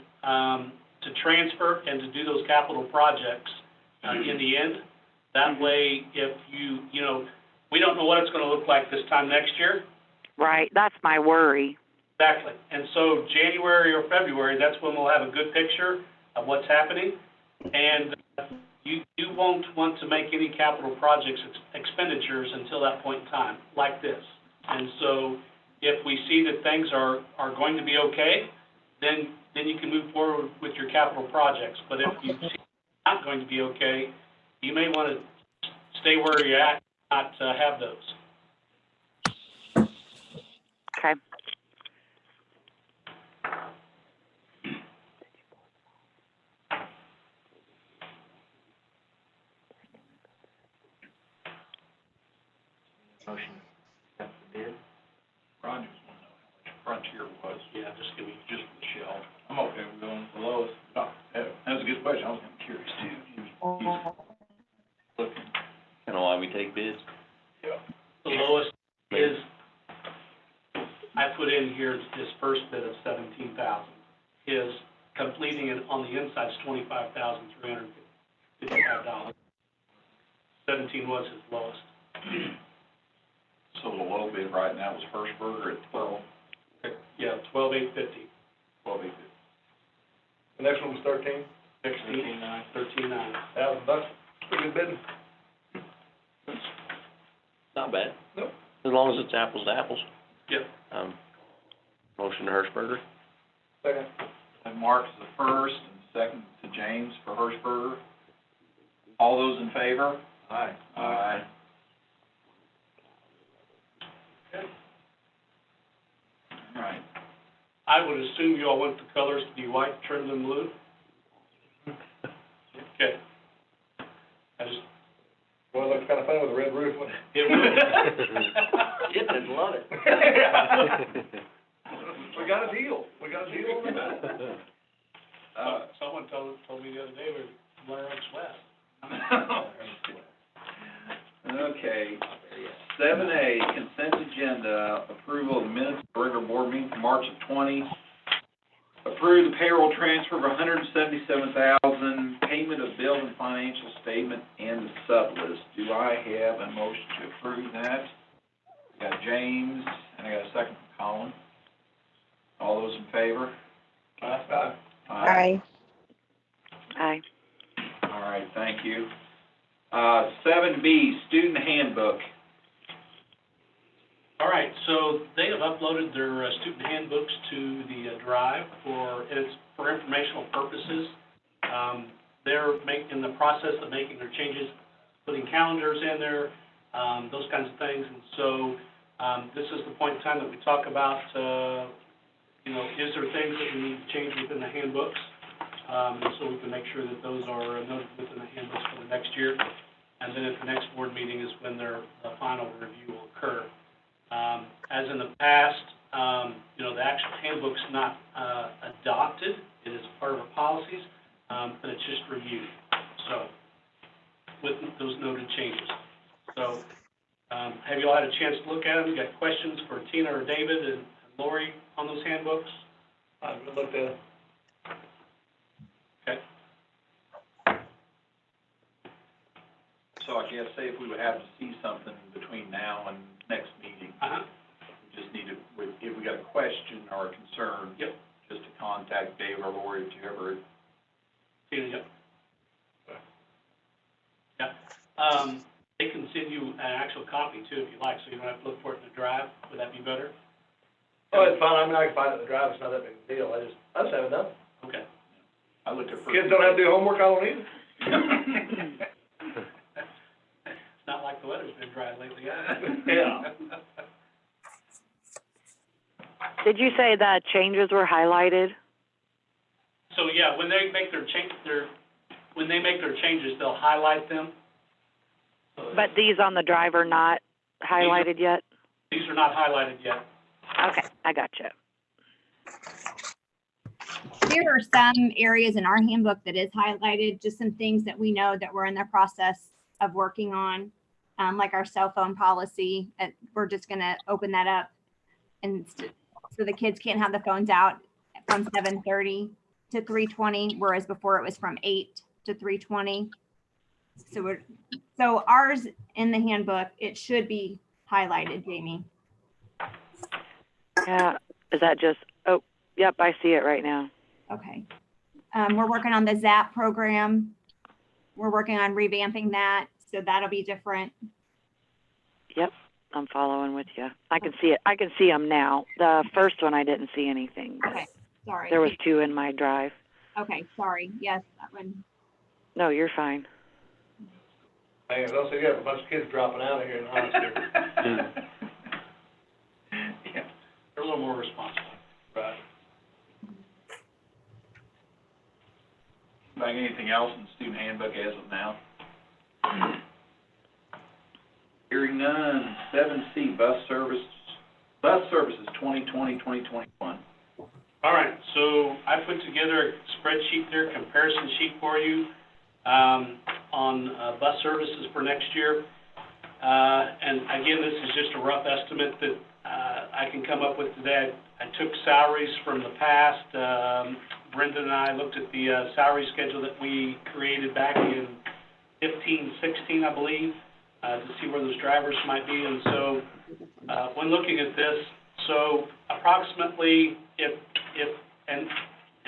to transfer and to do those capital projects in the end. That way, if we don't know what it's going to look like this time next year. Right, that's my worry. Exactly. And so January or February, that's when we'll have a good picture of what's happening. And you won't want to make any capital projects expenditures until that point in time, like this. And so if we see that things are going to be okay, then you can move forward with your capital projects. But if you see it's not going to be okay, you may want to stay where you're at, not have those. Okay. Motion, that's the bid. Ron just wanna know how much Frontier was, Yeah, just give me, just for the shell. I'm okay with going the lowest. Oh, that was a good question, I was kinda curious too. He was looking. Kinda why we take bids? I put in here his first bid of $17,000. His completing it on the inside is $25,355. 17 was his lowest. So the low bid right now was Hirschberger at 12. Yeah, 12,850. 12,850. The next one was 13, 13,900. $1,000, pretty good bidding. Not bad. Nope. As long as it's apples to apples. Yep. Motion to Hirschberger. Second. And Mark is the first, and second to James for Hirschberger. All those in favor? Aye. Aye. Okay. All right. I would assume you all want the colors to be white, trimmed in blue? Okay. I just, Well, it looks kind of fun with a red roof. it will. Kittens love it. We got a deal. We got a deal on that. Someone told me the other day we're Blair Oaks West. Okay, 7A, consent agenda, approval of the minutes of the regular board meeting from March of 20. Approve the payroll transfer of $177,000, payment of bill and financial statement, and the sublist. Do I have a motion to approve that? I got James, and I got a second from Colin. All those in favor? Aye. Aye. Aye. All right, thank you. 7B, student handbook. All right, so they have uploaded their student handbooks to the drive and it's for informational purposes. They're in the process of making their changes, putting calendars in there, those kinds of things. And so this is the point in time that we talk about, is there things that we need to change within the handbooks? So we can make sure that those are noted within the handbooks for the next year. And then at the next board meeting is when the final review will occur. As in the past, the actual handbook's not adopted. It is part of our policies, but it's just reviewed. So, with those noted changes. So, have you all had a chance to look at them? You got questions for Tina or David and Lori on those handbooks? I've looked at it. Okay. So I guess, say if we would have to see something between now and next meeting, we just need to, if we got a question or a concern, Yep. just to contact Dave or Lori, whoever. Tina, yep. Yeah. They can send you an actual copy too if you like, so you don't have to look for it in the drive. Would that be better? Oh, it's fine. I mean, I can find it in the drive. It's not that big a deal. I just haven't done it. Okay. I looked at. Kids don't have to do homework. I don't either. It's not like the weather's been dry lately, either. Yeah. Did you say the changes were highlighted? So, yeah, when they make their changes, they'll highlight them. But these on the drive are not highlighted yet? These are not highlighted yet. Okay, I gotcha. There are some areas in our handbook that is highlighted, just some things that we know that we're in the process of working on, like our cell phone policy. We're just going to open that up, and so the kids can't have the phones out from 7:30 to 3:20, whereas before it was from 8 to 3:20. So ours in the handbook, it should be highlighted, Jamie. Yeah, is that just, oh, yep, I see it right now. Okay. We're working on the ZAP program. We're working on revamping that, so that'll be different. Yep, I'm following with you. I can see it. I can see them now. The first one, I didn't see anything. Okay, sorry. There was 2 in my drive. Okay, sorry. Yes, that one. No, you're fine. Hang on, don't say you have a bunch of kids dropping out of here in high school. Yeah. They're a little more responsible. Right. Like anything else in the student handbook as of now? Hearing none. 7C, bus services 2020-2021. All right, so I put together a spreadsheet there, comparison sheet for you on bus services for next year. And again, this is just a rough estimate that I I can come up with today. I took salaries from the past. Brendan and I looked at the salary schedule that we created back in 15, 16, I believe, to see where those drivers might be. And so when looking at this, so approximately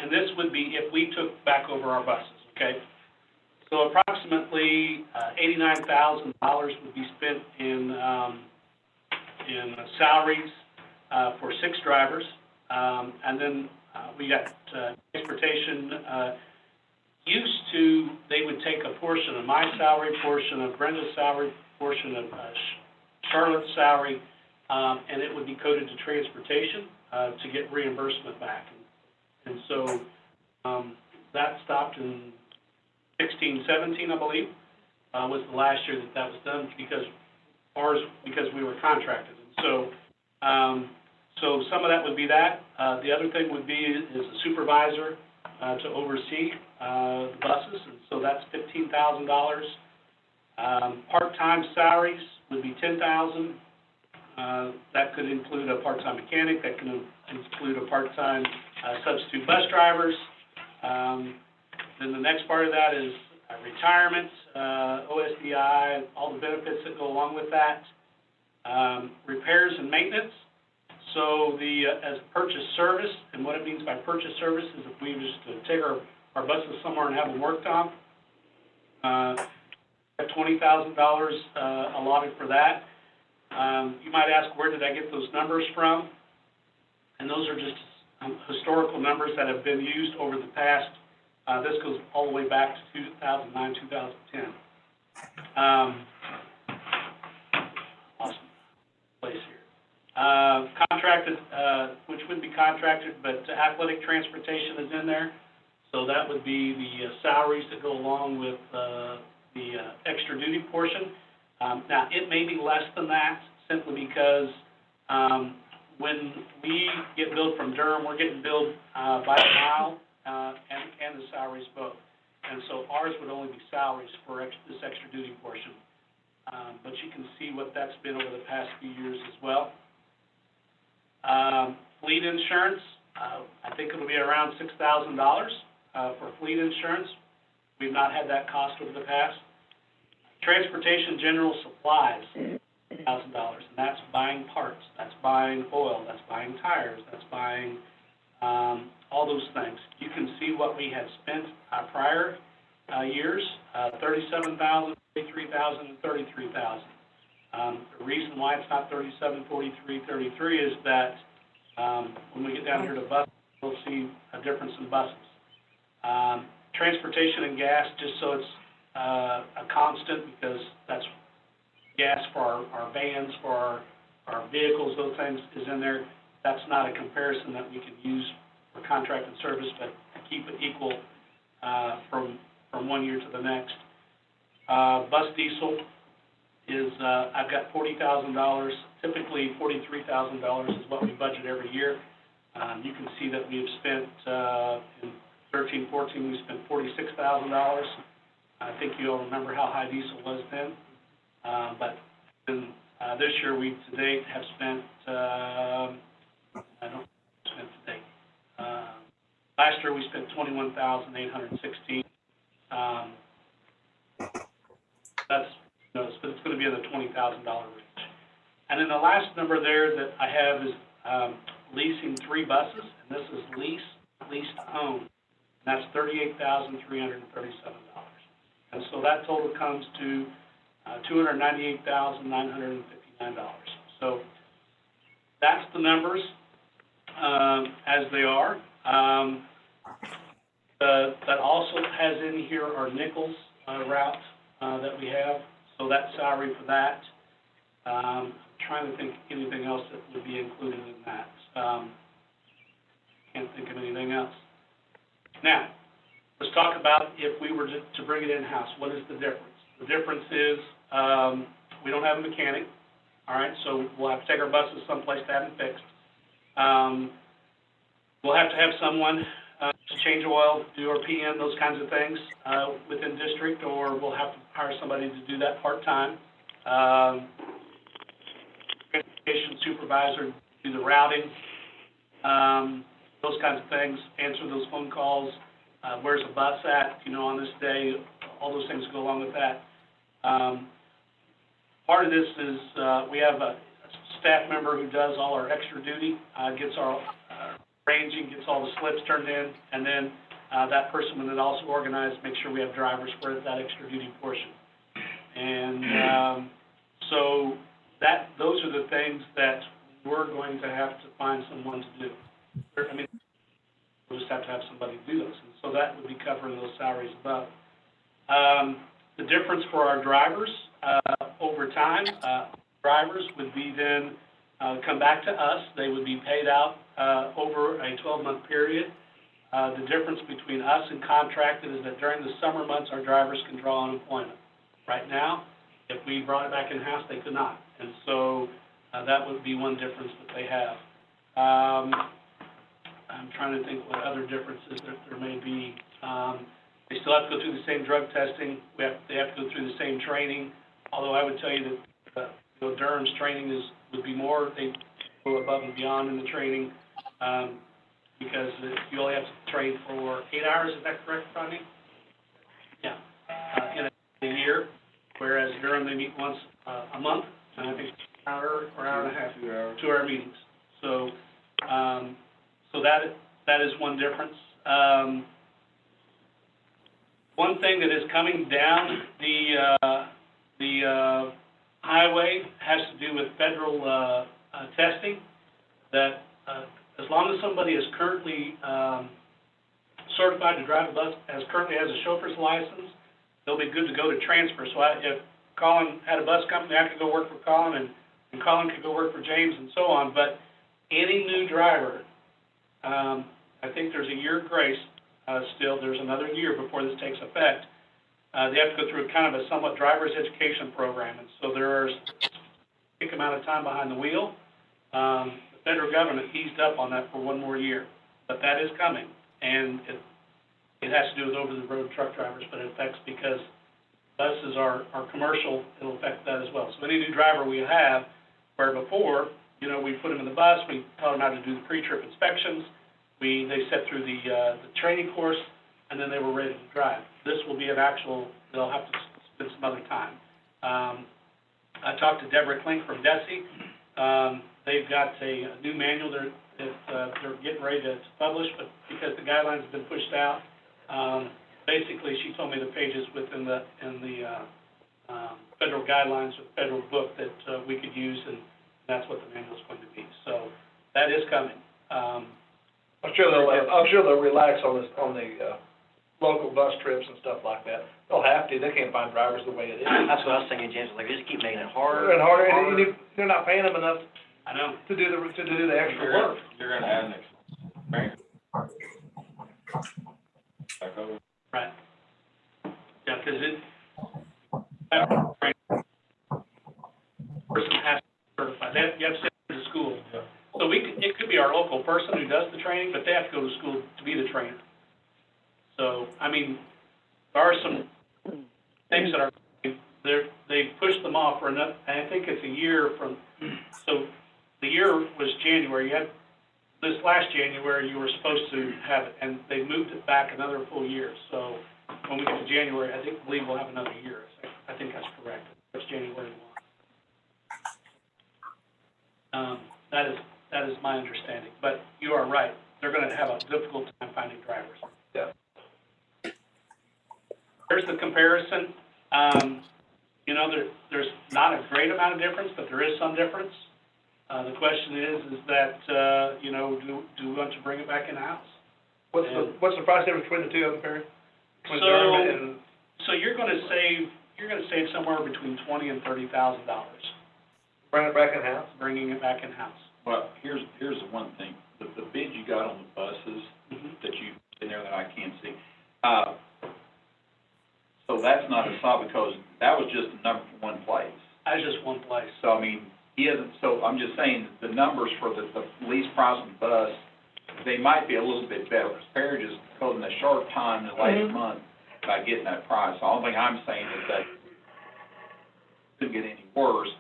and this would be if we took back over our buses, okay? So approximately $89,000 would be spent in salaries for 6 drivers. And then we got transportation. They would take a portion of my salary, portion of Brenda's salary, portion of Charlotte's salary, and it would be coded to transportation to get reimbursement back. And so that stopped in 16, 17, I believe, was the last year that was done because we were contracted. And so, so some of that would be that. The other thing would be is a supervisor to oversee the buses, and so that's $15,000. Part-time salaries would be $10,000. That could include a part-time mechanic. That can include a part-time substitute bus drivers. Then the next part of that is retirement, OSDI, all the benefits that go along with that. Repairs and maintenance. So as purchase service, and what it means by purchase service is if we just take our buses somewhere and have them worked on, $20,000 allotted for that. You might ask, where did I get those numbers from? And those are just historical numbers that have been used over the past, this goes all the way back to 2009, 2010. Awesome place here. Contracted, which would be contracted, but athletic transportation is in there. So that would be the salaries that go along with the extra duty portion. Now, it may be less than that simply because when we get billed from Durham, we're getting billed by the mile and the salaries both. And so ours would only be salaries for this extra duty portion. But you can see what that's been over the past few years as well. Fleet insurance, I think it'll be around $6,000 for fleet insurance. We've not had that cost over the past. Transportation general supplies, $1,000, and that's buying parts, that's buying oil, that's buying tires, that's buying all those things. You can see what we had spent prior years, $37,000, $43,000, and $33,000. The reason why it's not 37, 43, 33 is that when we get down here to buses, we'll see a difference in buses. Transportation and gas, just so it's a constant, because that's gas for our vans, for our vehicles, those things is in there. That's not a comparison that we can use for contracted service, but to keep it equal from one year to the next. Bus diesel is, I've got $40,000, typically $43,000 is what we budget every year. You can see that we've spent, in 13, 14, we spent $46,000. I think you all remember how high diesel was then. But in, this year we to date have spent, to date. Last year we spent $21,816. That's, but it's going to be in the $20,000 range. And then the last number there that I have is leasing 3 buses, and this is lease to own. And that's $38,337. And so that total comes to $298,959. So that's the numbers as they are. That also has in here our Nichols route that we have. So that salary for that. I'm trying to think of anything else that would be included in that. Can't think of anything else. Now, let's talk about if we were to bring it in-house, what is the difference? The difference is we don't have a mechanic, all right, so we'll have to take our buses someplace to have them fixed. We'll have to have someone to change oil, do our PM, those kinds of things within district, or we'll have to hire somebody to do that part-time. Transportation supervisor do the routing, those kinds of things, answer those phone calls, where's the bus at, you know, on this day, all those things go along with that. Part of this is, we have a staff member who does all our extra duty, gets our ranging, gets all the slips turned in, and then that person would then also organize, make sure we have drivers for that extra duty portion. And so those are the things that we're going to have to find someone to do. I mean, we'll just have to have somebody do those, and so that would be covering those salaries above. The difference for our drivers over time, drivers would be then come back to us. They would be paid out over a 12-month period. The difference between us and contracted is that during the summer months, our drivers can draw unemployment. Right now, if we brought it back in-house, they could not. And so that would be one difference that they have. I'm trying to think what other differences there may be. They still have to go through the same drug testing. They have to go through the same training. Although I would tell you that Durham's training would be more. They go above and beyond in the training because you only have to train for 8 hours. Is that correct, Rodney? Yeah, in a year. Whereas Durham, they meet once a month, and I think an hour or hour and a half. 2-hour meetings. So, so that is one difference. One thing that is coming down the highway has to do with federal testing. That as long as somebody is currently certified to drive a bus, currently has a chauffeur's license, they'll be good to go to transfer. So if Colin had a bus company, I could go work for Colin, and Colin could go work for James, and so on. But any new driver, I think there's a year grace still. There's another year before this takes effect. They have to go through kind of a somewhat driver's education program, and so there's a big amount of time behind the wheel. The federal government eased up on that for one more year, but that is coming, and it has to do with over-the-road truck drivers, but it affects because buses are commercial, it'll affect that as well. So any new driver we have, where before, you know, we put them in the bus, we taught them how to do the pre-trip inspections, they sat through the training course, and then they were ready to drive. This will be an actual, they'll have to spend some other time. I talked to Deborah Klink from DESE. They've got a new manual they're getting ready to publish, but because the guidelines have been pushed out, basically she told me the pages within the federal guidelines or federal book that we could use, and that's what the manual is going to be. So that is coming. I'm sure they'll relax on the local bus trips and stuff like that. They'll have to. They can't find drivers the way it is. That's what I was thinking, James. Like, they just keep making it harder And harder. And they're not paying them enough I know. to do the extra work. You're gonna add an expense. Right. Yeah, because person has to be certified. You have to send it to school. So it could be our local person who does the training, but they have to go to school to be the trainer. So, I mean, there are some things that are, they pushed them off for enough, and I think it's a year from, so the year was January. You had, this last January, you were supposed to have it, and they moved it back another full year. So when we get to January, I believe we'll have another year. I think that's correct. It's January 1. That is my understanding. But you are right. They're going to have a difficult time finding drivers. Yeah. Here's the comparison. You know, there's not a great amount of difference, but there is some difference. The question is that, you know, do we want to bring it back in-house? What's the price difference between the two of them, Perry? Between Durham and... So you're going to save somewhere between $20,000 and $30,000. Bring it back in-house? Bringing it back in-house. Well, here's the one thing, the bid you got on the buses that you, in there that I can't see, so that's not a solid, because that was just a number for one place. That was just one place. So, I mean, so I'm just saying, the numbers for the lease price on the bus, they might be a little bit better. Perry just told in a short time, the last month, about getting that price. The only thing I'm saying is that it couldn't get any worse.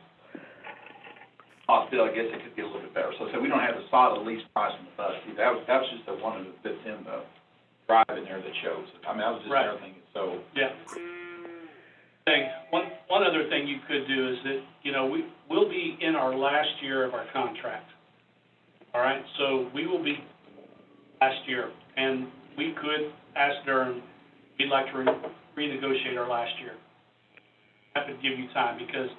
possibility, I guess it could get a little bit better. So we don't have a solid lease price on the bus. See, that was just the one that fits in the drive in there that shows it. I mean, that was just Right. everything, so. Yeah. One other thing you could do is that, you know, we'll be in our last year of our contract. All right, so we will be last year, and we could ask Durham, we'd like to renegotiate our last year. That would give you time, because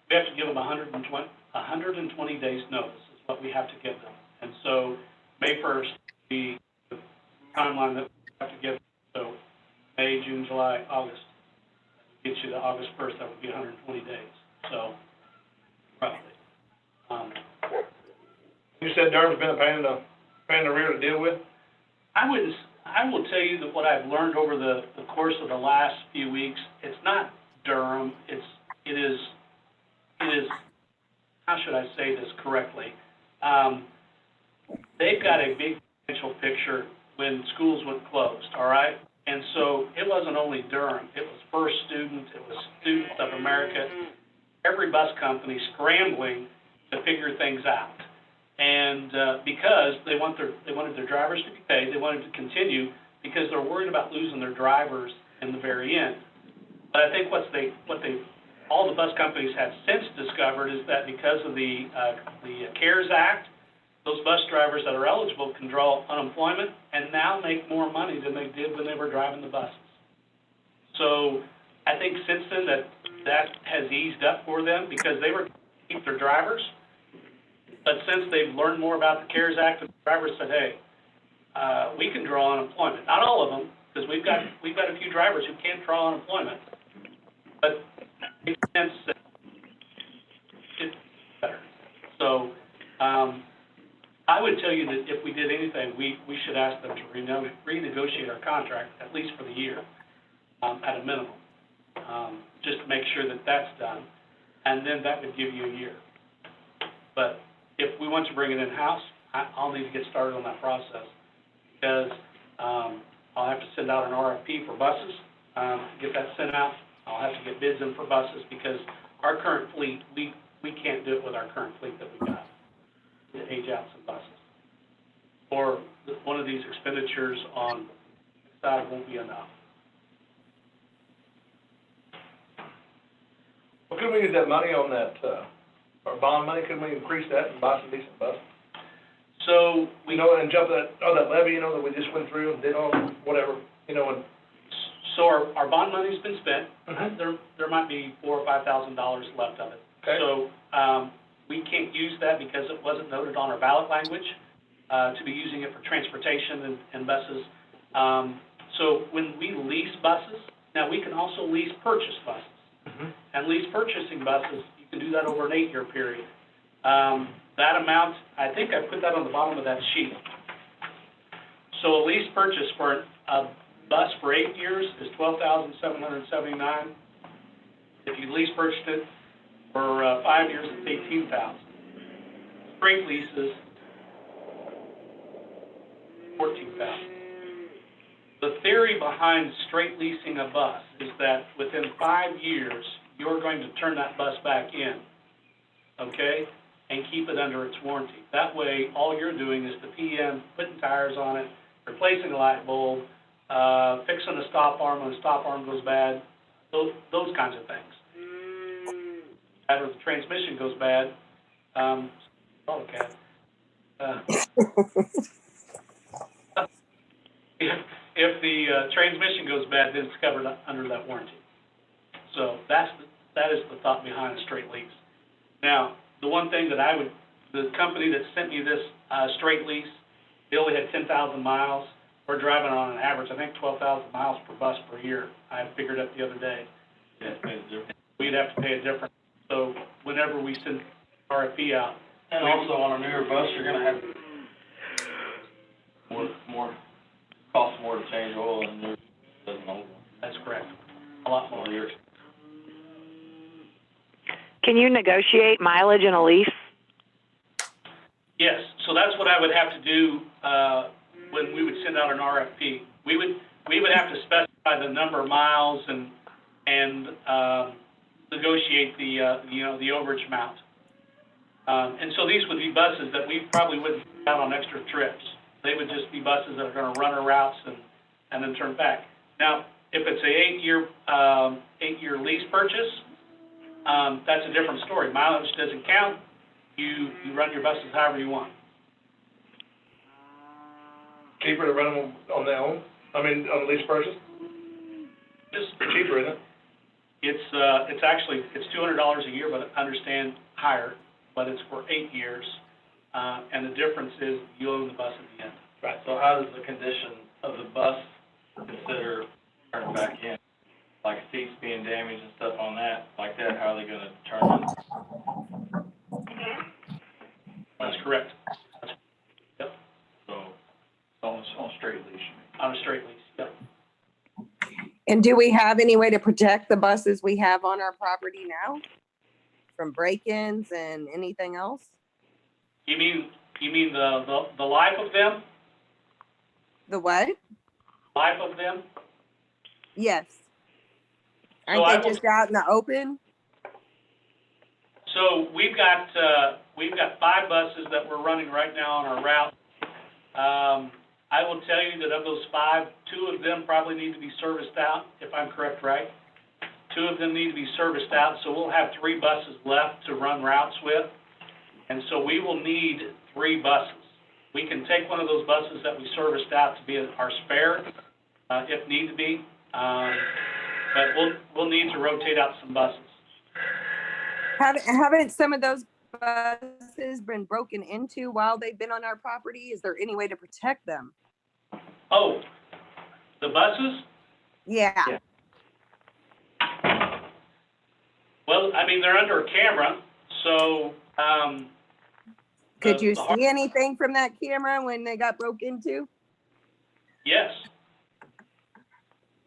we have to give them 120 days notice is what we have to give them. And so May 1st, the timeline that we have to give, so May, June, July, August, get you to August 1st, that would be 120 days, so roughly. You said Durham's been a pain in the rear to deal with? I will tell you that what I've learned over the course of the last few weeks, it's not Durham, it is, how should I say this correctly? They've got a big financial picture when schools went closed, all right? And so it wasn't only Durham, it was First Student, it was Students of America, every bus company scrambling to figure things out. And because they wanted their drivers to be paid, they wanted to continue because they're worried about losing their drivers in the very end. But I think all the bus companies have since discovered is that because of the CARES Act, those bus drivers that are eligible can draw unemployment and now make more money than they did when they were driving the buses. So I think since then that has eased up for them because they were keep their drivers. But since they've learned more about the CARES Act, the drivers said, hey, we can draw unemployment. Not all of them, because we've got a few drivers who can't draw unemployment. But it makes sense that it's better. So I would tell you that if we did anything, we should ask them to renegotiate our contract, at least for the year, at a minimum, just to make sure that that's done. And then that would give you a year. But if we want to bring it in-house, I'll need to get started on that process because I'll have to send out an RFP for buses, get that sent out. I'll have to get bids in for buses because our current fleet, we can't do it with our current fleet that we've got to age out some buses. Or one of these expenditures on the side won't be enough. Well, couldn't we use that money on that, our bond money, couldn't we increase that and buy some decent buses? So You know, and jump that levy, you know, that we just went through and did all, whatever, you know, and. So our bond money's been spent. Mhm. There might be $4,000 or $5,000 left of it. Okay. So we can't use that because it wasn't noted on our ballot language to be using it for transportation and buses. So when we lease buses, now we can also lease purchase buses. Mhm. And lease purchasing buses, you can do that over an 8-year period. That amount, I think I put that on the bottom of that sheet. So a lease purchase for a bus for 8 years is $12,779. If you lease purchased it for 5 years, it's $18,000. Straight leases, $14,000. The theory behind straight leasing a bus is that within 5 years, you're going to turn that bus back in, okay, and keep it under its warranty. That way, all you're doing is the PM, putting tires on it, replacing a light bulb, fixing a stop arm when the stop arm goes bad, those kinds of things. Or the transmission goes bad, AutoCAD. If the transmission goes bad, then it's covered under that warranty. So that is the thought behind a straight lease. Now, the one thing that the company that sent me this straight lease, they only had 10,000 miles. We're driving on an average, I think, 12,000 miles per bus per year. I figured it the other day. We'd have to pay a difference. So whenever we send RFP out. And also on a newer bus, you're gonna have more, cost more to change oil than new than an old one. That's correct. A lot more. Years. Can you negotiate mileage in a lease? Yes, so that's what I would have to do when we would send out an RFP. We would have to specify the number of miles and negotiate the overage amount. And so these would be buses that we probably wouldn't put out on extra trips. They would just be buses that are gonna run our routes and then turn back. Now, if it's a 8-year lease purchase, that's a different story. Mileage doesn't count. You run your buses however you want. Cheaper to run them on their own, on lease purchase? Just, Cheaper, isn't it? it's actually, it's $200 a year, but understand higher, but it's for 8 years. And the difference is you own the bus at the end. Right, so how does the condition of the bus consider turning back in? Like seats being damaged and stuff on that, like that, how are they gonna turn it? That's correct. Yep, So, on straight leash, you mean? on a straight lease, yep. And do we have any way to protect the buses we have on our property now? From break-ins and anything else? You mean the life of them? The what? Life of them? Yes. So Aren't I they will- just out in the open? So we've got 5 buses that we're running right now on our route. I will tell you that of those 5, 2 of them probably need to be serviced out, if I'm correct, right? 2 of them need to be serviced out, so we'll have 3 buses left to run routes with. And so we will need 3 buses. We can take one of those buses that we serviced out to be our spare, if need to be. But we'll need to rotate out some buses. Haven't some of those buses been broken into while they've been on our property? Is there any way to protect them? Oh, the buses? Yeah. Well, I mean, they're under a camera, so, Could you the see anything from that camera when they got broke into? yes.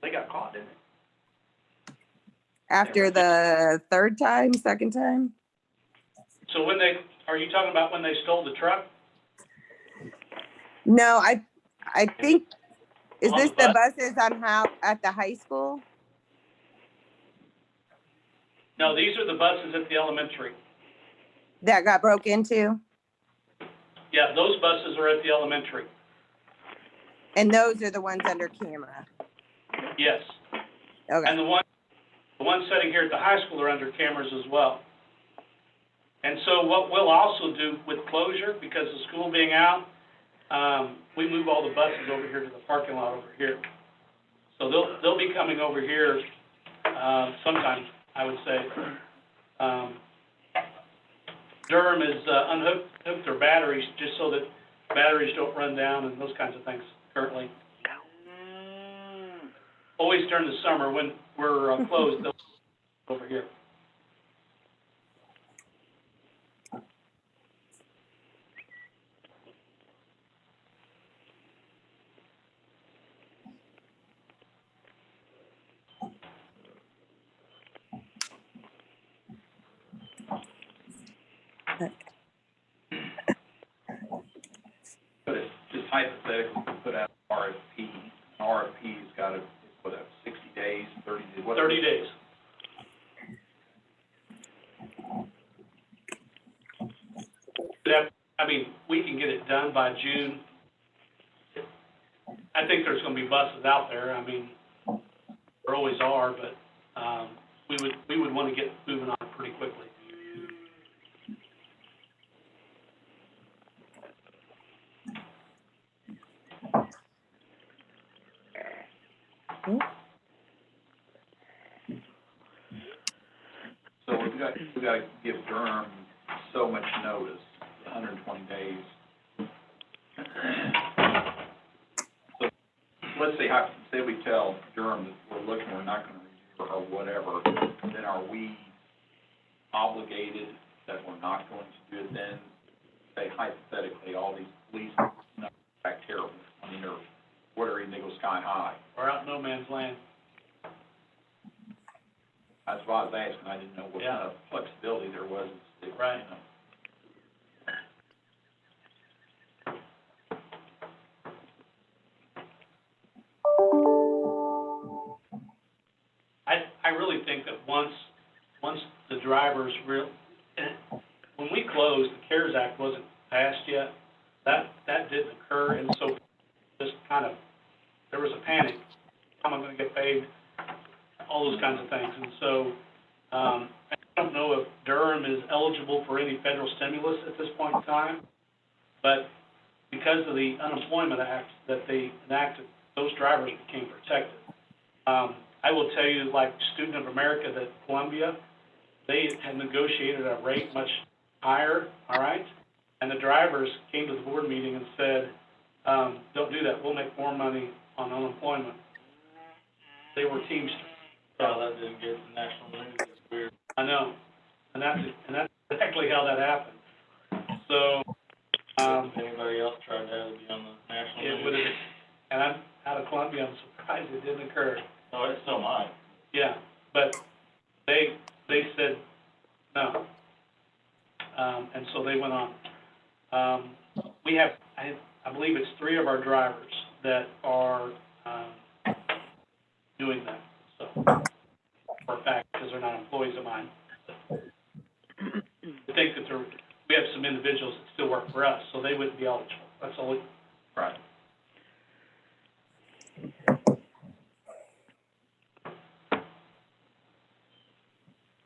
They got caught, didn't they? After the third time, second time? So are you talking about when they stole the truck? No, I think, is On this the the buses on at the high school? No, these are the buses at the elementary. That got broke into? Yeah, those buses are at the elementary. And those are the ones under camera? Yes. Okay. And the ones sitting here at the high school are under cameras as well. And so what we'll also do with closure, because of school being out, we move all the buses over here to the parking lot over here. So they'll be coming over here, sometime, I would say. Durham is, unhooked their batteries just so that batteries don't run down and those kinds of things currently. Always during the summer when we're closed, they'll over here. But it's just hypothetically, we put out an RFP. An RFP's got to, 60 days, 30 days? 30 days. I mean, we can get it done by June. I think there's gonna be buses out there. I mean, there always are, but, we would wanna get moving on it pretty quickly. So we got to give Durham so much notice, 120 days. So let's say we tell Durham that we're not going to review or whatever, then are we obligated that we're not going to do it then? Say hypothetically, all these police back terrible, or whatever, they go sky high. We're out in no man's land. That's why I was asking, I didn't know what kind of flexibility there was. Right. I really think that once the drivers when we closed, the CARES Act wasn't passed yet. That didn't occur, and so just kind of, there was a panic. How am I gonna get paid? All those kinds of things. And so, I don't know if Durham is eligible for any federal stimulus at this point in time, but because of the unemployment act that they enacted, those drivers became protected. I will tell you, like Student of America at Columbia, they had negotiated a rate much higher, all right? And the drivers came to the board meeting and said, don't do that, we'll make more money on unemployment. They were Teamsters. Oh, that didn't get the national news, it's weird. I know, and that's exactly how that happened. So, If anybody else tried that, it'd be on the national it news. would have, and I'm out of Columbia, I'm surprised it didn't occur. No, it's still mine. Yeah, but they said no. And so they went on. We have, I believe it's 3 of our drivers that are, doing that, so, for a fact, because they're not employees of mine. I think that we have some individuals that still work for us, so they wouldn't be eligible, that's all. Right.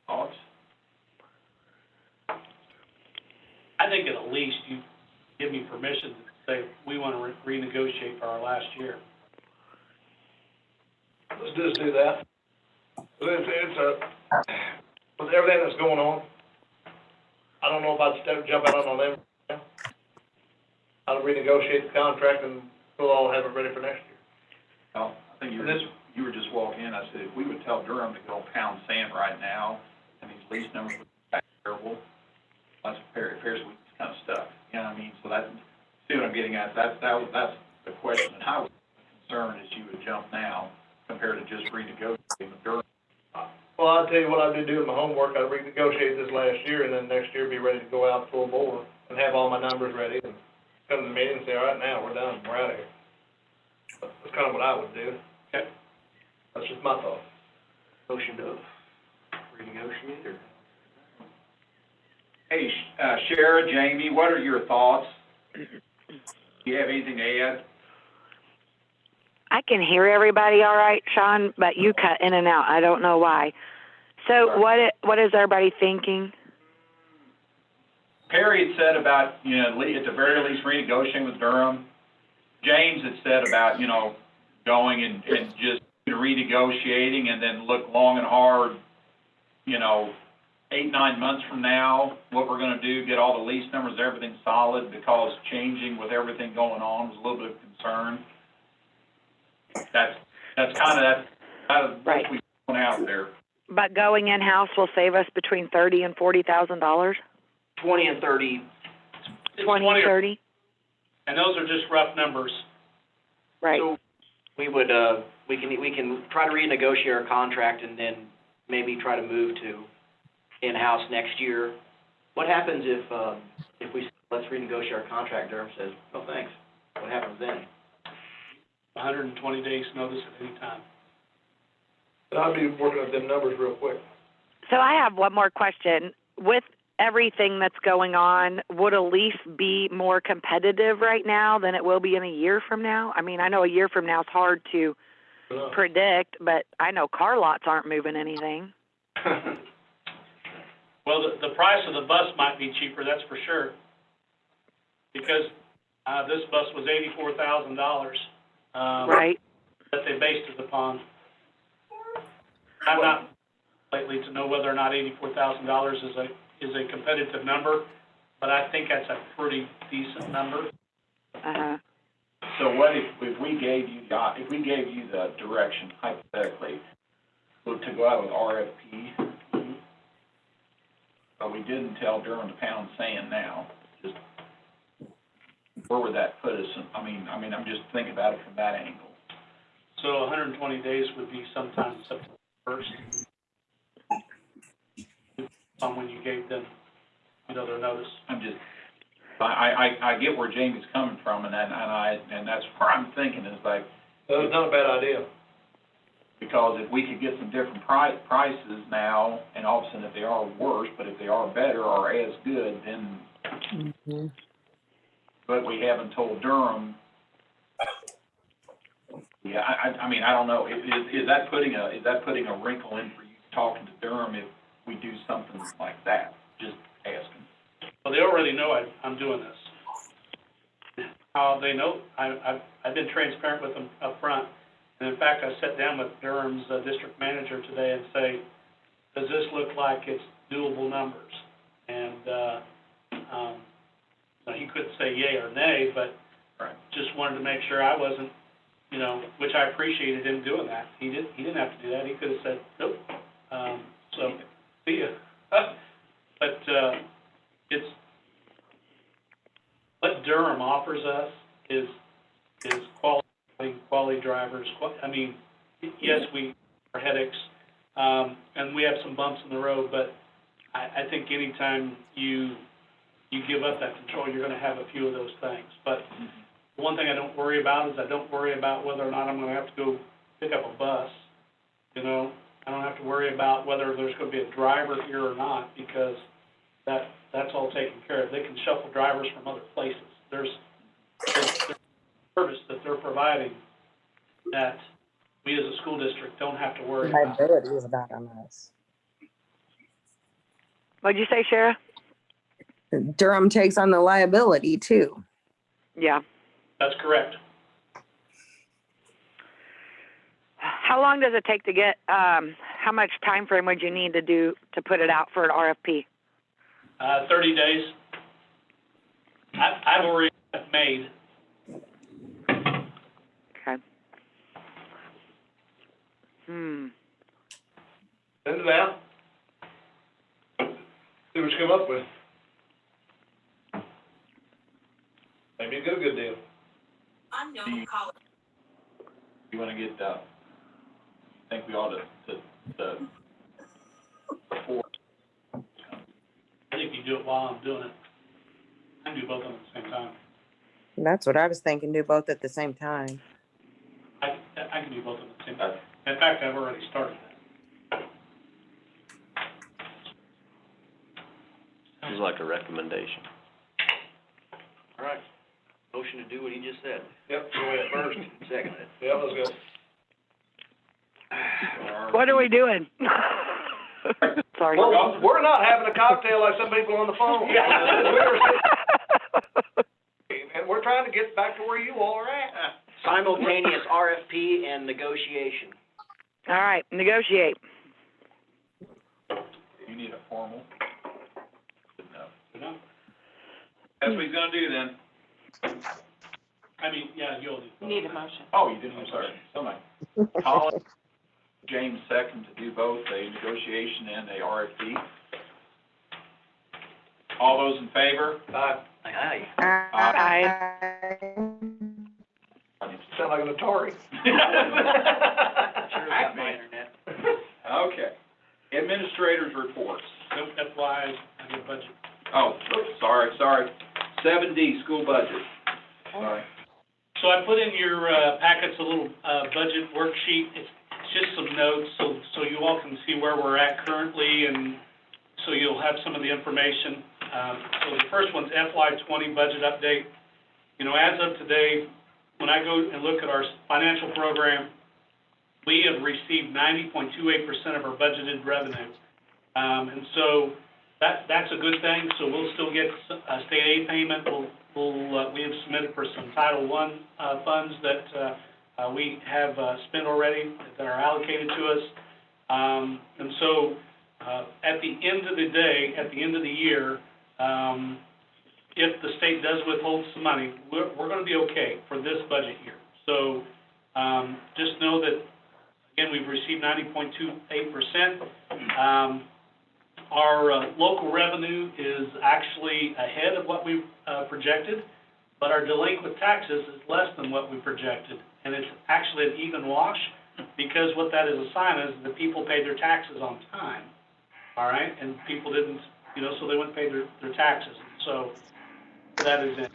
Thoughts? I think at least you give me permission to say, we want to renegotiate for our last year. Let's just do that. With everything that's going on, I don't know if I'd jump out on them. I'd renegotiate the contract and we'll all have it ready for next year. Well, I think you were just walking in, I said, if we would tell Durham to go pound sand right now, and these lease numbers would be terrible, that's fair, we kind of stuck, you know what I mean? So that's, see what I'm getting at, that's the question, and how concerned is you would jump now compared to just renegotiating with Durham? Well, I'll tell you what I'd be doing my homework, I'd renegotiate this last year, and then next year be ready to go out full bore and have all my numbers ready, and come to the meeting and say, all right, now, we're done, we're out of here. That's kind of what I would do. Okay. That's just my thought. Motion to renegotiate, or? Hey, Shara, Jamie, what are your thoughts? Do you have anything to add? I can hear everybody all right, Sean, but you cut in and out. I don't know why. So what is everybody thinking? Perry had said about, you know, at the very least renegotiating with Durham. James had said about, you know, going and just renegotiating and then look long and hard, you know, 8-9 months from now, what we're gonna do, get all the lease numbers, everything solid, because changing with everything going on was a little bit of concern. That's kind of Right. what we've put out there. But going in-house will save us between $30,000 and $40,000? 20 and 30. 20, 30? And those are just rough numbers. Right. So we would, we can try to renegotiate our contract and then maybe try to move to in-house next year. What happens if we, let's renegotiate our contract, Durham says, no thanks? What happens then? 120 days notice at any time. And I'd be working with them numbers real quick. So I have one more question. With everything that's going on, would a lease be more competitive right now than it will be in a year from now? I mean, I know a year from now is hard to predict, but I know car lots aren't moving anything. Well, the price of the bus might be cheaper, that's for sure. Because this bus was $84,000. Right. That they based it upon. I'm not lately to know whether or not $84,000 is a competitive number, but I think that's a pretty decent number. Uh-huh. So what if we gave you the direction hypothetically to go out with RFP, but we didn't tell Durham to pound sand now, just where would that put us? I mean, I'm just thinking about it from that angle. So 120 days would be sometime September 1st. On when you gave them, you know, their notice. I get where Jamie's coming from, and that's where I'm thinking is like. That's not a bad idea. Because if we could get some different prices now, and all of a sudden if they are worse, but if they are better or as good, then, Mhm. but we haven't told Durham. Yeah, I mean, I don't know, is that putting a wrinkle in for you talking to Durham if we do something like that? Just asking. Well, they already know I'm doing this. They know, I've been transparent with them up front. And in fact, I sat down with Durham's district manager today and say, does this look like it's doable numbers? And, he couldn't say yay or nay, but just wanted to make sure I wasn't, which I appreciated him doing that. He didn't have to do that. He could have said, nope. So, see ya. But, it's, what Durham offers us is quality drivers. Yes, we are headaches, and we have some bumps in the road, but I think anytime you give up that control, you're gonna have a few of those things. But the one thing I don't worry about is I don't worry about whether or not I'm gonna have to go pick up a bus. I don't have to worry about whether there's gonna be a driver here or not, because that's all taken care of. They can shuffle drivers from other places. There's service that they're providing that we as a school district don't have to worry about. Liability is not on us. What'd you say, Shara? Durham takes on the liability too. Yeah. That's correct. How long does it take to get, how much time frame would you need to put it out for an RFP? 30 days. I've already made. Okay. Send it out. See what you come up with. Maybe you get a good deal. You wanna get, think we ought to before, I think you do it while I'm doing it. I can do both of them at the same time. That's what I was thinking, do both at the same time. I can do both of them at the same time. In fact, I've already started that. Seems like a recommendation. All right. Motion to do what he just said. Yep, go ahead. First, second it. Yeah, let's go. What are we doing? Sorry. Well, we're not having a cocktail like some people on the phone. And we're trying to get back to where you all are at. Simultaneous RFP and negotiation. All right, negotiate. you need a formal? No. That's what he's gonna do then. I mean, yeah, you'll do. Need a motion. Oh, you didn't, I'm sorry. Somebody. Colin, James second to do both a negotiation and a RFP. All those in favor? Aye. Sound like an Atari. Sure got my internet. Okay. Administrators' reports. FYI, I get a budget. Oh, oops, sorry. 7D, school budget. Sorry. So I put in your packets a little budget worksheet. It's just some notes so you all can see where we're at currently, and so you'll have some of the information. So the first one's FY20 budget update. You know, as of today, when I go and look at our financial program, we have received 90.28% of our budgeted revenue. And so that's a good thing. So we'll still get a state aid payment. We have submitted for some Title I funds that we have spent already that are allocated to us. And so at the end of the day, at the end of the year, if the state does withhold some money, we're going to be okay for this budget year. So just know that, again, we've received 90.28%. Our local revenue is actually ahead of what we projected, but our delinquent taxes is less than what we projected. And it's actually an even wash, because what that is a sign is that people paid their taxes on time, all right? And people didn't, so they wouldn't pay their taxes. So that is it.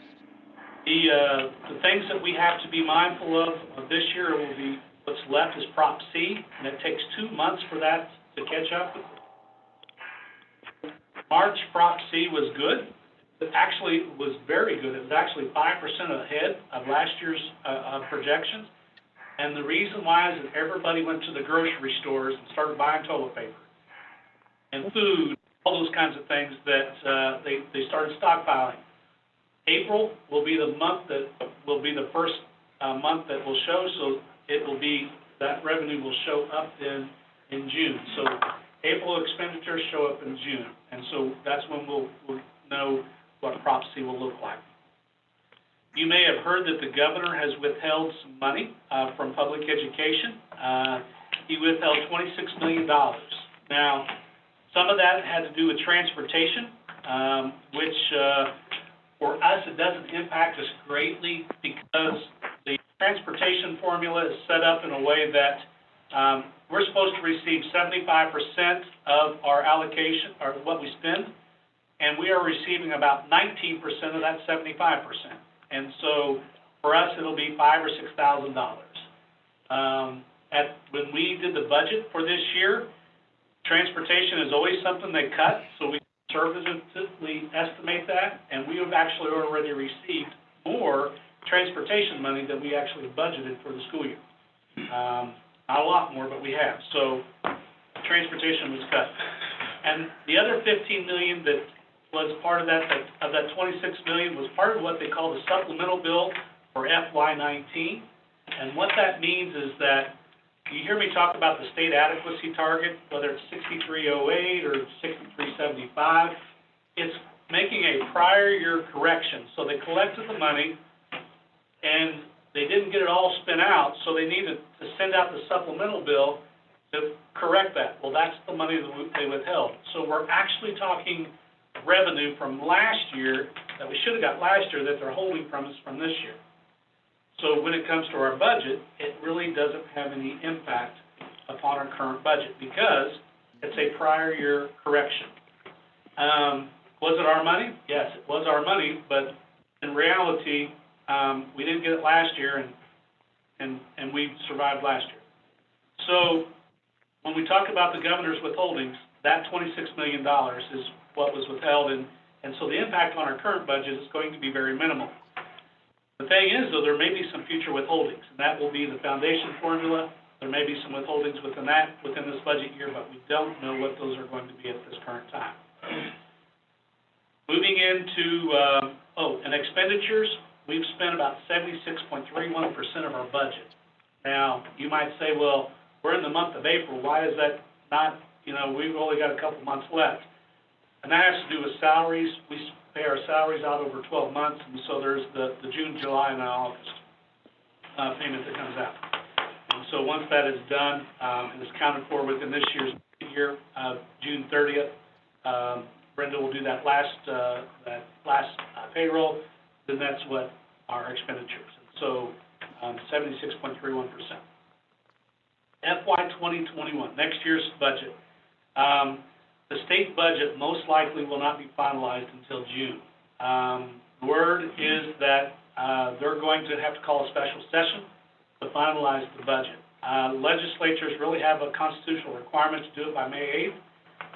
The things that we have to be mindful of this year will be What's left is Prop C, and it takes 2 months for that to catch up. March Prop C was good. It actually was very good. It was actually 5% ahead of last year's projections. And the reason why is that everybody went to the grocery stores and started buying toilet paper and food, all those kinds of things that they started stockpiling. April will be the month that will be the first month that will show, so it will be, that revenue will show up in June. So April expenditures show up in June, and so that's when we'll know what Prop C will look like. You may have heard that the governor has withheld some money from public education. He withheld $26 million. Now, some of that had to do with transportation, which for us, it doesn't impact us greatly because the transportation formula is set up in a way that we're supposed to receive 75% of our allocation, or what we spend, and we are receiving about 19% of that 75%. And so for us, it'll be $5,000 or $6,000. When we did the budget for this year, transportation is always something they cut, so we conservatively estimate that, and we have actually already received more transportation money than we actually budgeted for the school year. Not a lot more, but we have. So transportation was cut. And the other $15 million that was part of that 26 million was part of what they call the supplemental bill for FY19. And what that means is that you hear me talk about the state adequacy target, whether it's 6308 or 6375, it's making a prior year correction. So they collected the money and they didn't get it all spent out, so they needed to send out the supplemental bill to correct that. Well, that's the money that they withheld. So we're actually talking revenue from last year that we should have got last year that they're holding from us from this year. So when it comes to our budget, it really doesn't have any impact upon our current budget because it's a prior year correction. Was it our money? Yes, it was our money, but in reality, we didn't get it last year, and we survived last year. So when we talk about the governor's withholdings, that $26 million is what was withheld, and so the impact on our current budget is going to be very minimal. The thing is, though, there may be some future withholdings, and that will be the foundation formula. There may be some withholdings within this budget year, but we don't know what those are going to be at this current time. Moving into, and expenditures, we've spent about 76.31% of our budget. Now, you might say, well, we're in the month of April, why is that not, we've only got a couple months left. And that has to do with salaries. We pay our salaries out over 12 months, and so there's the June, July, and August payment that comes out. And so once that is done, and is counted for within this year's year, June 30th, Brenda will do that last payroll, then that's what our expenditures. And so 76.31%. FY 2021, next year's budget. The state budget most likely will not be finalized until June. The word is that they're going to have to call a special session to finalize the budget. Legislatures really have a constitutional requirement to do it by May 8th,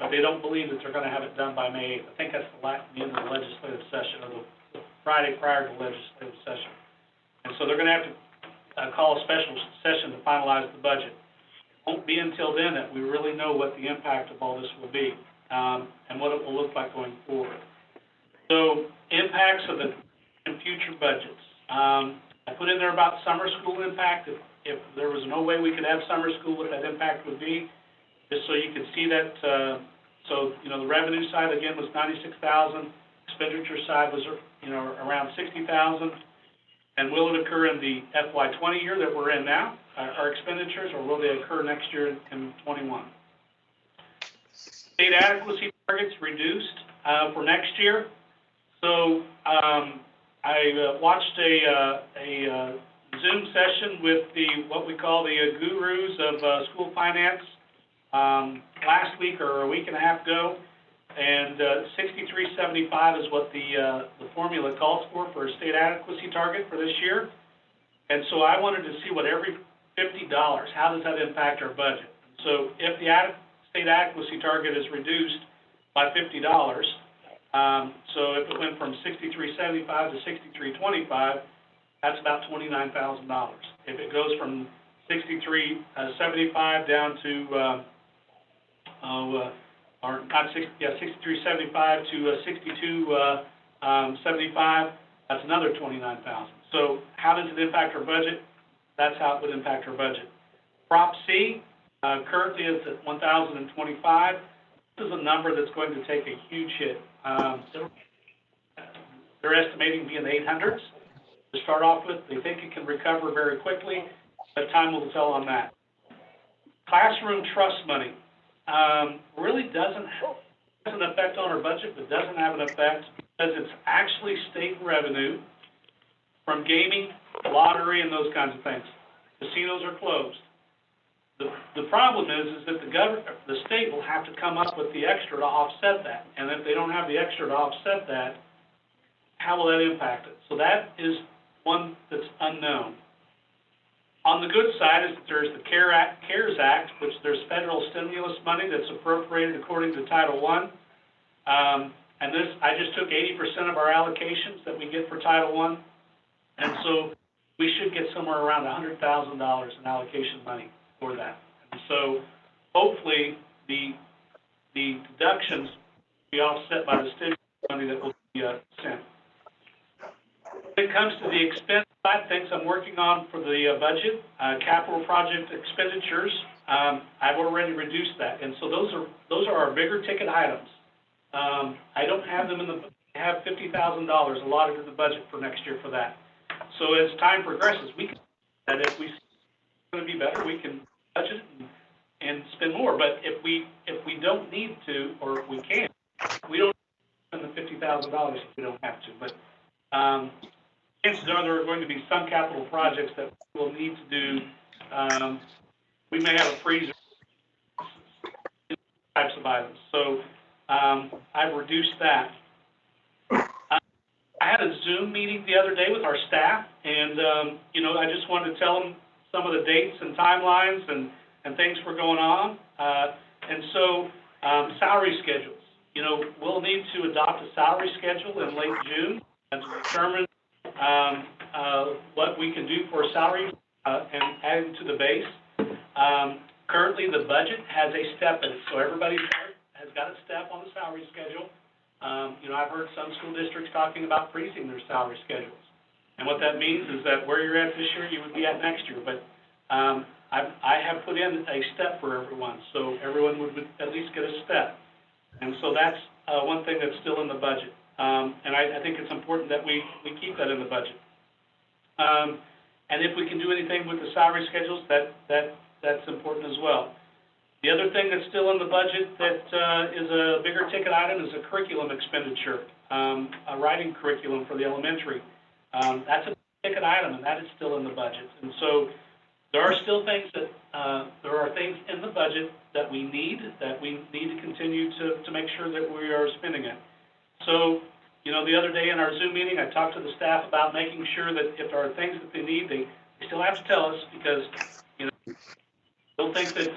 but they don't believe that they're going to have it done by May 8th. I think that's the end of the legislative session, or the Friday prior to the legislative session. And so they're going to have to call a special session to finalize the budget. Won't be until then that we really know what the impact of all this will be, and what it will look like going forward. So, impacts of the future budgets. I put in there about summer school impact. If there was no way we could have summer school, what that impact would be, just so you could see that. The revenue side again was $96,000. Expenditure side was around $60,000. And will it occur in the FY20 year that we're in now, our expenditures, or will they occur next year in 21? State adequacy targets reduced for next year. So I watched a Zoom session with what we call the gurus of school finance last week or a week and a half ago. And 6375 is what the formula calls for a state adequacy target for this year. And so I wanted to see what every $50. How does that impact our budget? So if the state adequacy target is reduced by $50, so if it went from 63.75 to 63.25, that's about $29,000. If it goes from 63.75 down to, or not 63.75 to 62.75, that's another $29,000. So how does it impact our budget? That's how it would impact our budget. Prop C currently is at 1,025. This is a number that's going to take a huge hit. They're estimating to be in the 800s to start off with. They think it can recover very quickly, but time will tell on that. Classroom trust money really doesn't have an effect on our budget, but doesn't have an effect because it's actually state revenue from gaming, lottery, and those kinds of things. Casinos are closed. The problem is that the state will have to come up with the extra to offset that. And if they don't have the extra to offset that, how will that impact it? So that is one that's unknown. On the good side is that there's the CARES Act, which there's federal stimulus money that's appropriated according to Title I. And this, I just took 80% of our allocations that we get for Title I. And so we should get somewhere around $100,000 in allocation money for that. And so hopefully the deductions will be offset by the stimulus money that will be sent. When it comes to the expense side, things I'm working on for the budget, capital project expenditures, I've already reduced that. And so those are our bigger ticket items. I don't have them I have $50,000 allotted in the budget for next year for that. So as time progresses, we can, and if we see it's going to be better, we can budget and spend more. But if we don't need to, or if we can't, we don't spend the $50,000 if we don't have to. But chances are there are going to be some capital projects that we'll need to do. We may have a freezer types of items. So I've reduced that. I had a Zoom meeting the other day with our staff, and I just wanted to tell them some of the dates and timelines and things were going on. And so salary schedules. We'll need to adopt a salary schedule in late June and to determine what we can do for salary and adding to the base. Currently, the budget has a step in it, so everybody has got a step on the salary schedule. I've heard some school districts talking about freezing their salary schedules. And what that means is that where you're at this year, you would be at next year. But I have put in a step for everyone, so everyone would at least get a step. And so that's one thing that's still in the budget. And I think it's important that we keep that in the budget. And if we can do anything with the salary schedules, that's important as well. The other thing that's still in the budget that is a bigger ticket item is a curriculum expenditure, a writing curriculum for the elementary. That's a ticket item, and that is still in the budget. And so there are still things there are things in the budget that we need to continue to make sure that we are spending it. So, the other day in our Zoom meeting, I talked to the staff about making sure that if there are things that they need, they still have to tell us, because, don't think that,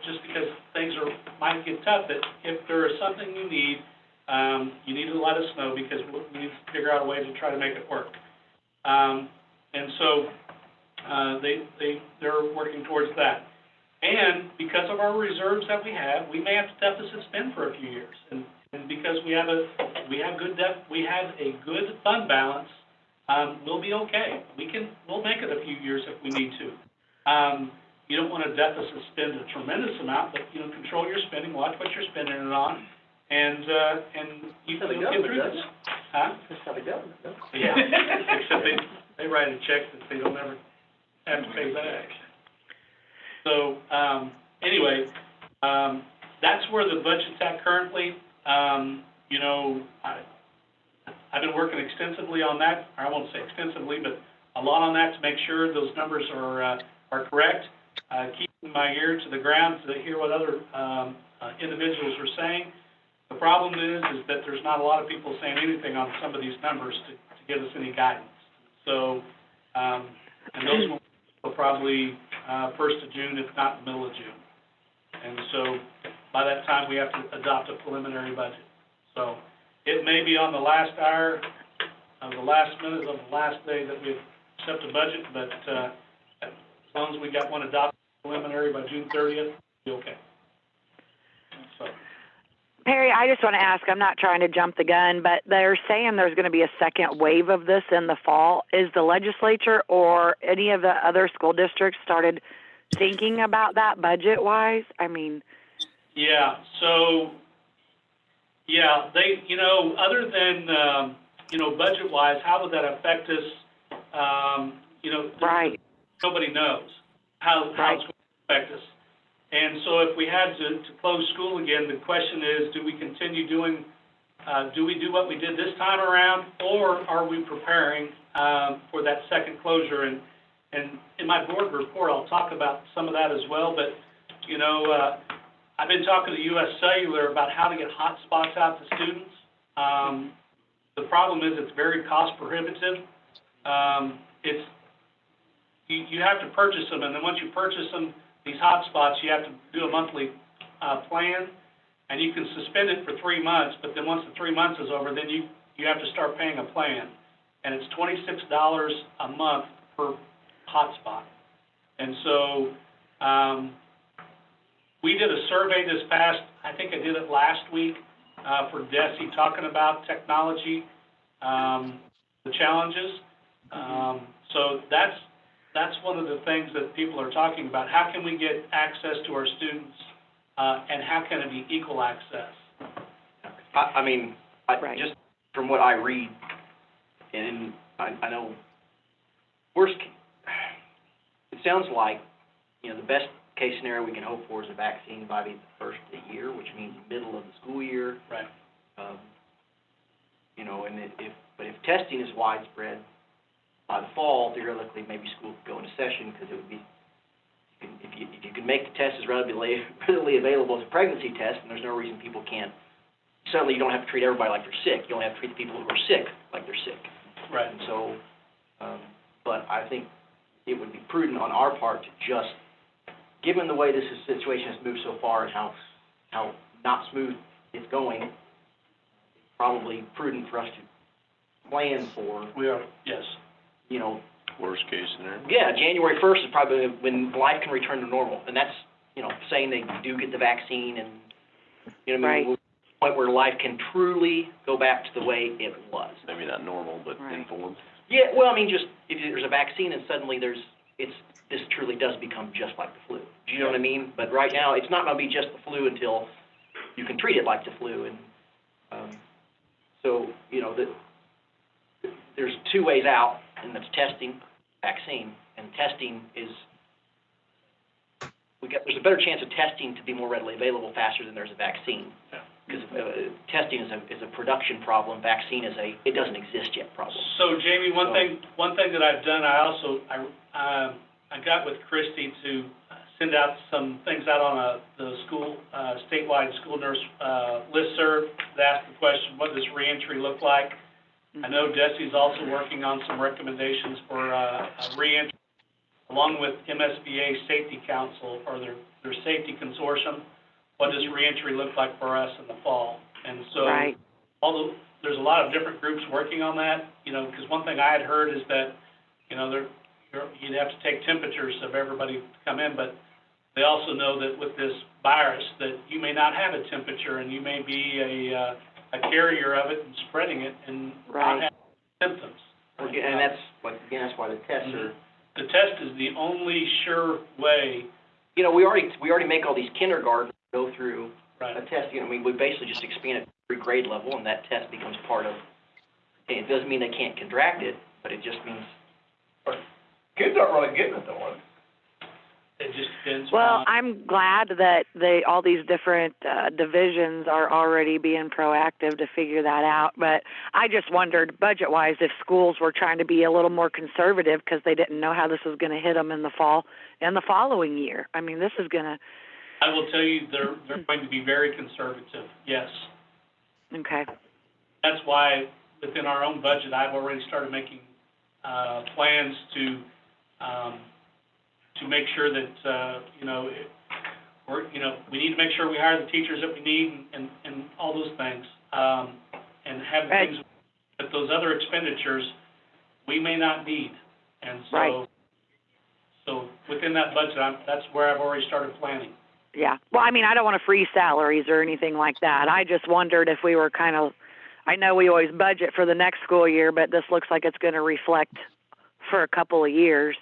just because things might get tough, that if there is something you need to let us know, because we need to figure out a way to try to make it work. And so they're working towards that. And because of our reserves that we have, we may have to deficit spend for a few years. And because we have a good fund balance, we'll be okay. We'll make it a few years if we need to. You don't want to deficit spend a tremendous amount, but control your spending, watch what you're spending it on, and you can get through this. Huh? That's how the government does. Yeah, except they write a check that they don't ever have to pay back. So anyway, that's where the budget's at currently. I've been working extensively on that. I won't say extensively, but a lot on that to make sure those numbers are correct. Keeping my ear to the ground to hear what other individuals are saying. The problem is that there's not a lot of people saying anything on some of these numbers to give us any guidance. So, and those will probably first of June, if not the middle of June. And so by that time, we have to adopt a preliminary budget. So it may be on the last hour of the last minute of the last day that we accept a budget, but, as long as we got one adopted preliminary by June 30th, we'll be okay. So, Perry, I just want to ask, I'm not trying to jump the gun, but they're saying there's going to be a second wave of this in the fall. Is the legislature or any of the other school districts started thinking about that budget-wise? I mean... yeah, so, yeah, they, other than, budget-wise, how would that affect us? Right. Nobody knows how it's going to affect us. And so if we had to close school again, the question is, do we continue doing, do we do what we did this time around, or are we preparing for that second closure? And in my board report, I'll talk about some of that as well, but, I've been talking to U.S. Cellular about how to get hotspots out to students. The problem is it's very cost prohibitive. You have to purchase them, and then once you purchase them, these hotspots, you have to do a monthly plan, and you can suspend it for 3 months, but then once the 3 months is over, then you have to start paying a plan. And it's $26 a month per hotspot. And so we did a survey this past, I think I did it last week, for DESE, talking about technology, the challenges. So that's one of the things that people are talking about. How can we get access to our students, and how can it be equal access? Just from what I read, and I know, it sounds like, the best case scenario we can hope for is a vaccine by the first of the year, which means middle of the school year. Right. And if testing is widespread, by the fall, theoretically, maybe school could go into session, because it would be, if you can make the test as readily available as a pregnancy test, and there's no reason people can't, certainly you don't have to treat everybody like they're sick. You only have to treat the people who are sick like they're sick. Right. And so, but I think it would be prudent on our part to just, given the way this situation has moved so far and how not smooth it's going, it's probably prudent for us to plan for. We are, yes. Worst case scenario. Yeah, January 1st is probably when life can return to normal, and that's, saying they do get the vaccine and, Right. We're at a point where life can truly go back to the way it was. Maybe not normal, but Right. informed. Yeah, well, just if there's a vaccine and suddenly this truly does become just like the flu. Do you know what I mean? But right now, it's not going to be just the flu until you can treat it like the flu, and so there's two ways out, and that's testing, vaccine, and testing is there's a better chance of testing to be more readily available faster than there's a vaccine. Yeah. Because testing is a production problem, vaccine is it doesn't exist yet problem. So Jamie, one thing that I've done, I got with Christy to send out some things out on the school, statewide school nurse listserv that asked the question, what does reentry look like? I know DESE's also working on some recommendations for a reentry, along with MSBA Safety Council or their safety consortium. What does reentry look like for us in the fall? And so, Right. although there's a lot of different groups working on that, because one thing I had heard is that, you'd have to take temperatures of everybody to come in, but they also know that with this virus that you may not have a temperature and you may be a carrier of it and spreading it and Right. not have symptoms. And that's why the tests are. The test is the only sure way. We already make all these kindergartens go through Right. a test. We basically just expand it to every grade level, and that test becomes part of. It doesn't mean they can't contract it, but it just means. Kids aren't really getting it though, are they? It just depends Well, on. I'm glad that all these different divisions are already being proactive to figure that out. But I just wondered, budget-wise, if schools were trying to be a little more conservative because they didn't know how this was going to hit them in the fall and the following year. I mean, this is going to. I will tell you, they're going to be very conservative, yes. Okay. That's why within our own budget, I've already started making plans to to make sure that, we need to make sure we hire the teachers that we need and all those things. And have Right. things, but those other expenditures, we may not need. And Right. so within that budget, that's where I've already started planning. Yeah. Well, I mean, I don't want to freeze salaries or anything like that. I just wondered if we were kind of, I know we always budget for the next school year, but this looks like it's going to reflect for a couple of years,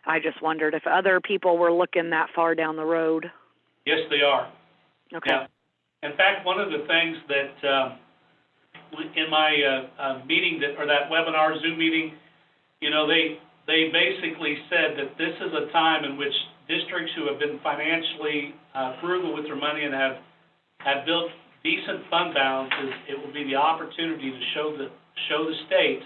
I just wondered if other people were looking that far down the road. Yes, they are. Okay. Yeah. In fact, one of the things that, in my, meeting or that webinar Zoom meeting, they basically said that this is a time in which districts who have been financially, frugal with their money and have built decent fund balances, it will be the opportunity to show the state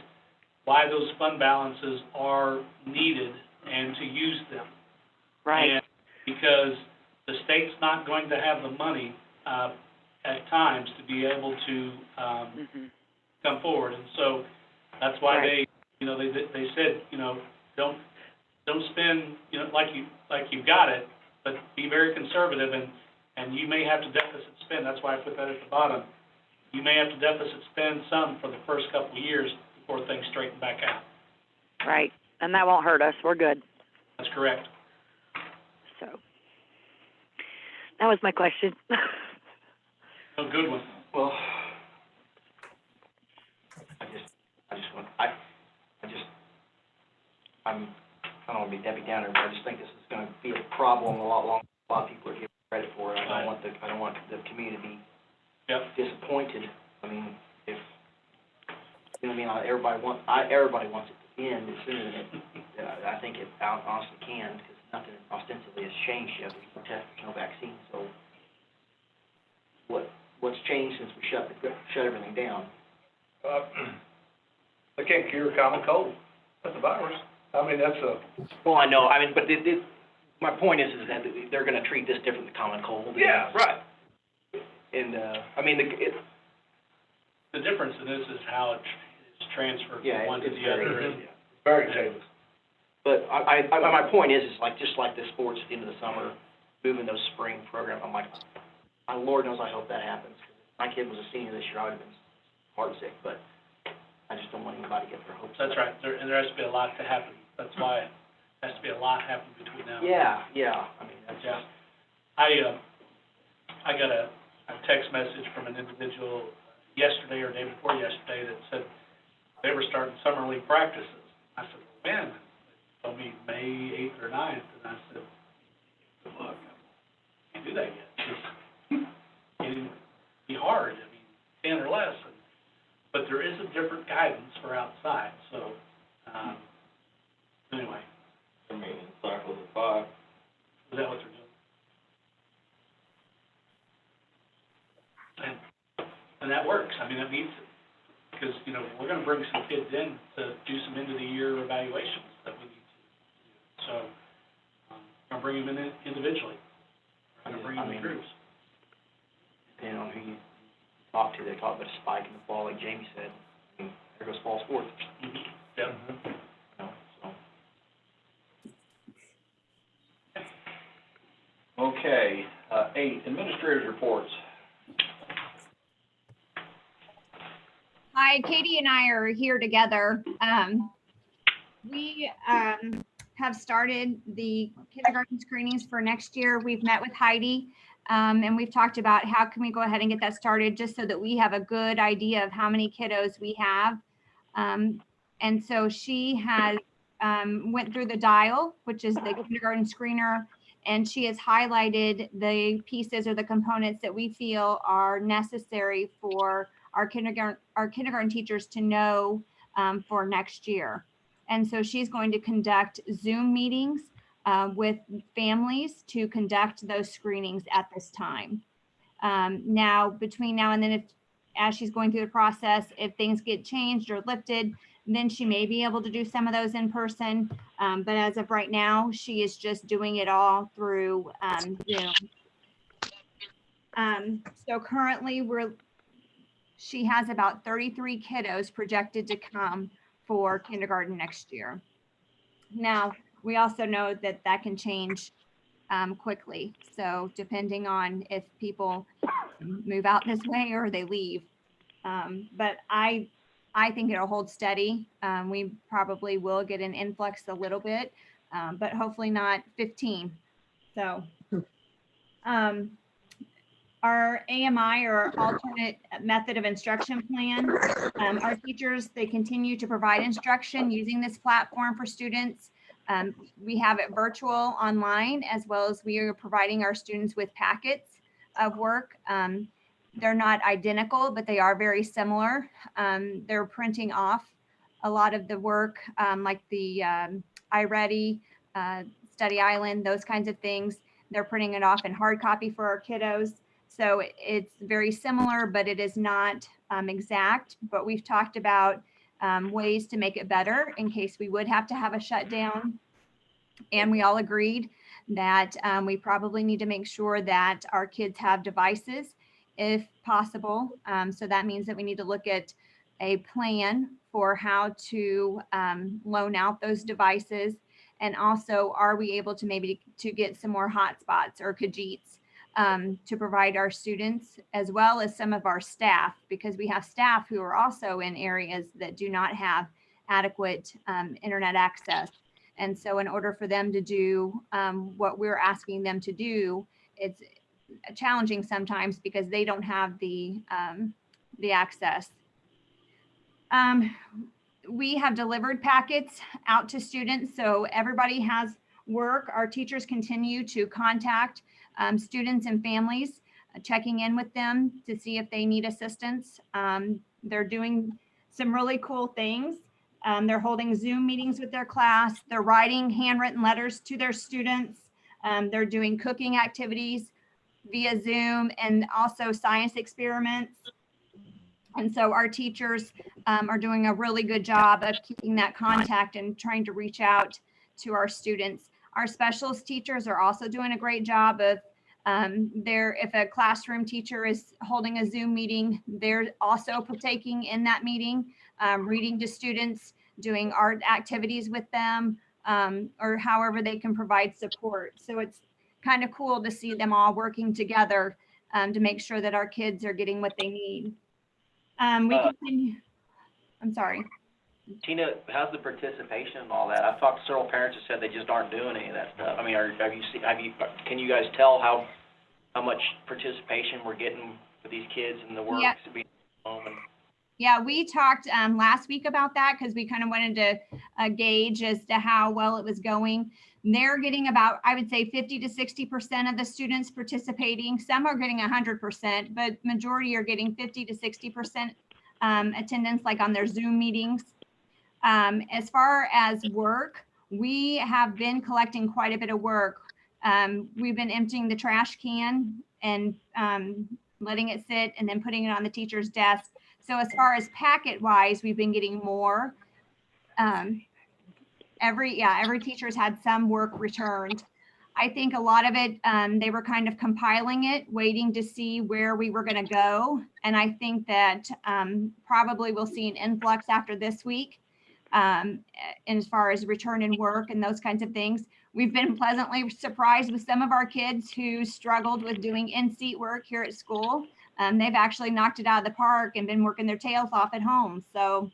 why those fund balances are needed and to use them. Right. And because the state's not going to have the money, at times to be able to, come forward. And so that's why Right. they said, don't spend, like you've got it, but be very conservative and you may have to deficit spend. That's why I put that at the bottom. You may have to deficit spend some for the first couple of years before things straighten back out. Right. And that won't hurt us. We're good. That's correct. So that was my question. A good one. Well, I don't want to be Debbie Downer, but I just think this is going to be a problem a lot longer than a lot of people are giving credit for it. I don't want the community to be disappointed. I mean, everybody wants it to end as soon as I think it honestly can, because nothing ostensibly has changed yet. There's no test, there's no vaccine, so what's changed since we shut everything down? They can't cure common cold. That's a virus. I mean, that's a, Well, I know, but my point is that they're gonna treat this different than common cold. yeah, right. And, The difference in this is how it's transferred yeah, from one to it's the very, other. And Very contagious. but my point is just like the sports at the end of the summer, moving those spring programs, I'm like, my Lord knows I hope that happens. My kid was a senior this year, I would've been heartsick, but I just don't want anybody to get their hopes up. That's right. There has to be a lot to happen. That's why it has to be a lot happen between now and then. Yeah, I mean, that's Yeah. I got a text message from an individual yesterday or day before yesterday that said they were starting summer league practices. I said, man, they told me May 8th or 9th, and I said, good luck. I can't do that yet. It'd be hard. I mean, 10 or less. But there is a different guidance for outside, so, anyway. I mean, cycles of 5. Is that what they're doing? And that works. I mean, that means, because, we're gonna bring some kids in to do some end-of-the-year evaluations that we need to do. So, we're gonna bring them in individually. We're gonna bring them in groups. depending on who you talk to, they talk about a spike in the fall, like Jamie said. I mean, there goes fall sports. Yep. So. Okay, 8, administrators' reports. Hi, Katie and I are here together. We have started the kindergarten screenings for next year. We've met with Heidi, and we've talked about how can we go ahead and get that started just so that we have a good idea of how many kiddos we have. And so she has went through the dial, which is the kindergarten screener, and she has highlighted the pieces or the components that we feel are necessary for our kindergarten teachers to know for next year. And so she's going to conduct Zoom meetings with families to conduct those screenings at this time. Now, between now and then, as she's going through the process, if things get changed or lifted, then she may be able to do some of those in person. But as of right now, she is just doing it all through Zoom. So currently she has about 33 kiddos projected to come for kindergarten next year. Now, we also know that that can change quickly. So depending on if people move out this way or they leave. But I think it'll hold steady. We probably will get an influx a little bit, but hopefully not 15. So our AMI, or alternate method of instruction plan, our teachers, they continue to provide instruction using this platform for students. We have it virtual online, as well as we are providing our students with packets of work. They're not identical, but they are very similar. They're printing off a lot of the work, like the iReady, Study Island, those kinds of things. They're printing it off in hard copy for our kiddos. So it's very similar, but it is not exact. But we've talked about ways to make it better in case we would have to have a shutdown. And we all agreed that we probably need to make sure that our kids have devices if possible. So that means that we need to look at a plan for how to loan out those devices. And also, are we able to maybe to get some more hotspots or Khajiits to provide our students, as well as some of our staff, because we have staff who are also in areas that do not have adequate internet access. And so in order for them to do what we're asking them to do, it's challenging sometimes because they don't have the access. We have delivered packets out to students, so everybody has work. Our teachers continue to contact students and families, checking in with them to see if they need assistance. They're doing some really cool things. They're holding Zoom meetings with their class. They're writing handwritten letters to their students. They're doing cooking activities via Zoom, and also science experiments. And so our teachers are doing a really good job of keeping that contact and trying to reach out to our students. Our specialist teachers are also doing a great job of if a classroom teacher is holding a Zoom meeting, they're also partaking in that meeting, reading to students, doing art activities with them, or however they can provide support. So it's kind of cool to see them all working together to make sure that our kids are getting what they need. We continue. I'm sorry. Tina, how's the participation and all that? I've talked to several parents that said they just aren't doing any of that stuff. I mean, can you guys tell how much participation we're getting with these kids and the work to be home? Yeah, we talked last week about that because we kind of wanted to gauge as to how well it was going. They're getting about, I would say, 50 to 60% of the students participating. Some are getting 100%, but majority are getting 50 to 60% attendance, like on their Zoom meetings. As far as work, we have been collecting quite a bit of work. We've been emptying the trash can and letting it sit and then putting it on the teacher's desk. So as far as packet wise, we've been getting more. Every teacher's had some work returned. I think a lot of it, they were kind of compiling it, waiting to see where we were going to go. And I think that probably we'll see an influx after this week. And as far as return in work and those kinds of things, we've been pleasantly surprised with some of our kids who struggled with doing in-seat work here at school. They've actually knocked it out of the park and been working their tails off at home. So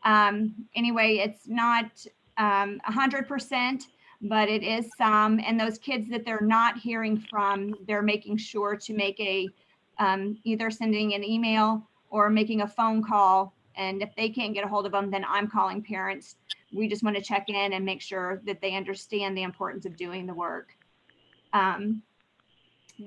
anyway, it's not 100%, but it is some. And those kids that they're not hearing from, they're making sure to make either sending an email or making a phone call. And if they can't get a hold of them, then I'm calling parents. We just want to check in and make sure that they understand the importance of doing the work.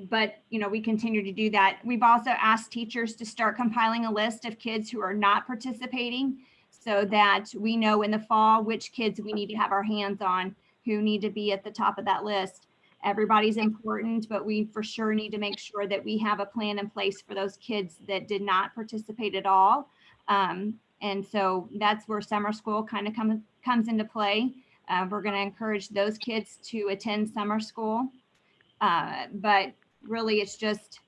But, we continue to do that. We've also asked teachers to start compiling a list of kids who are not participating so that we know in the fall which kids we need to have our hands on, who need to be at the top of that list. Everybody's important, but we for sure need to make sure that we have a plan in place for those kids that did not participate at all. And so that's where summer school kind of comes into play. We're going to encourage those kids to attend summer school. But really it's just,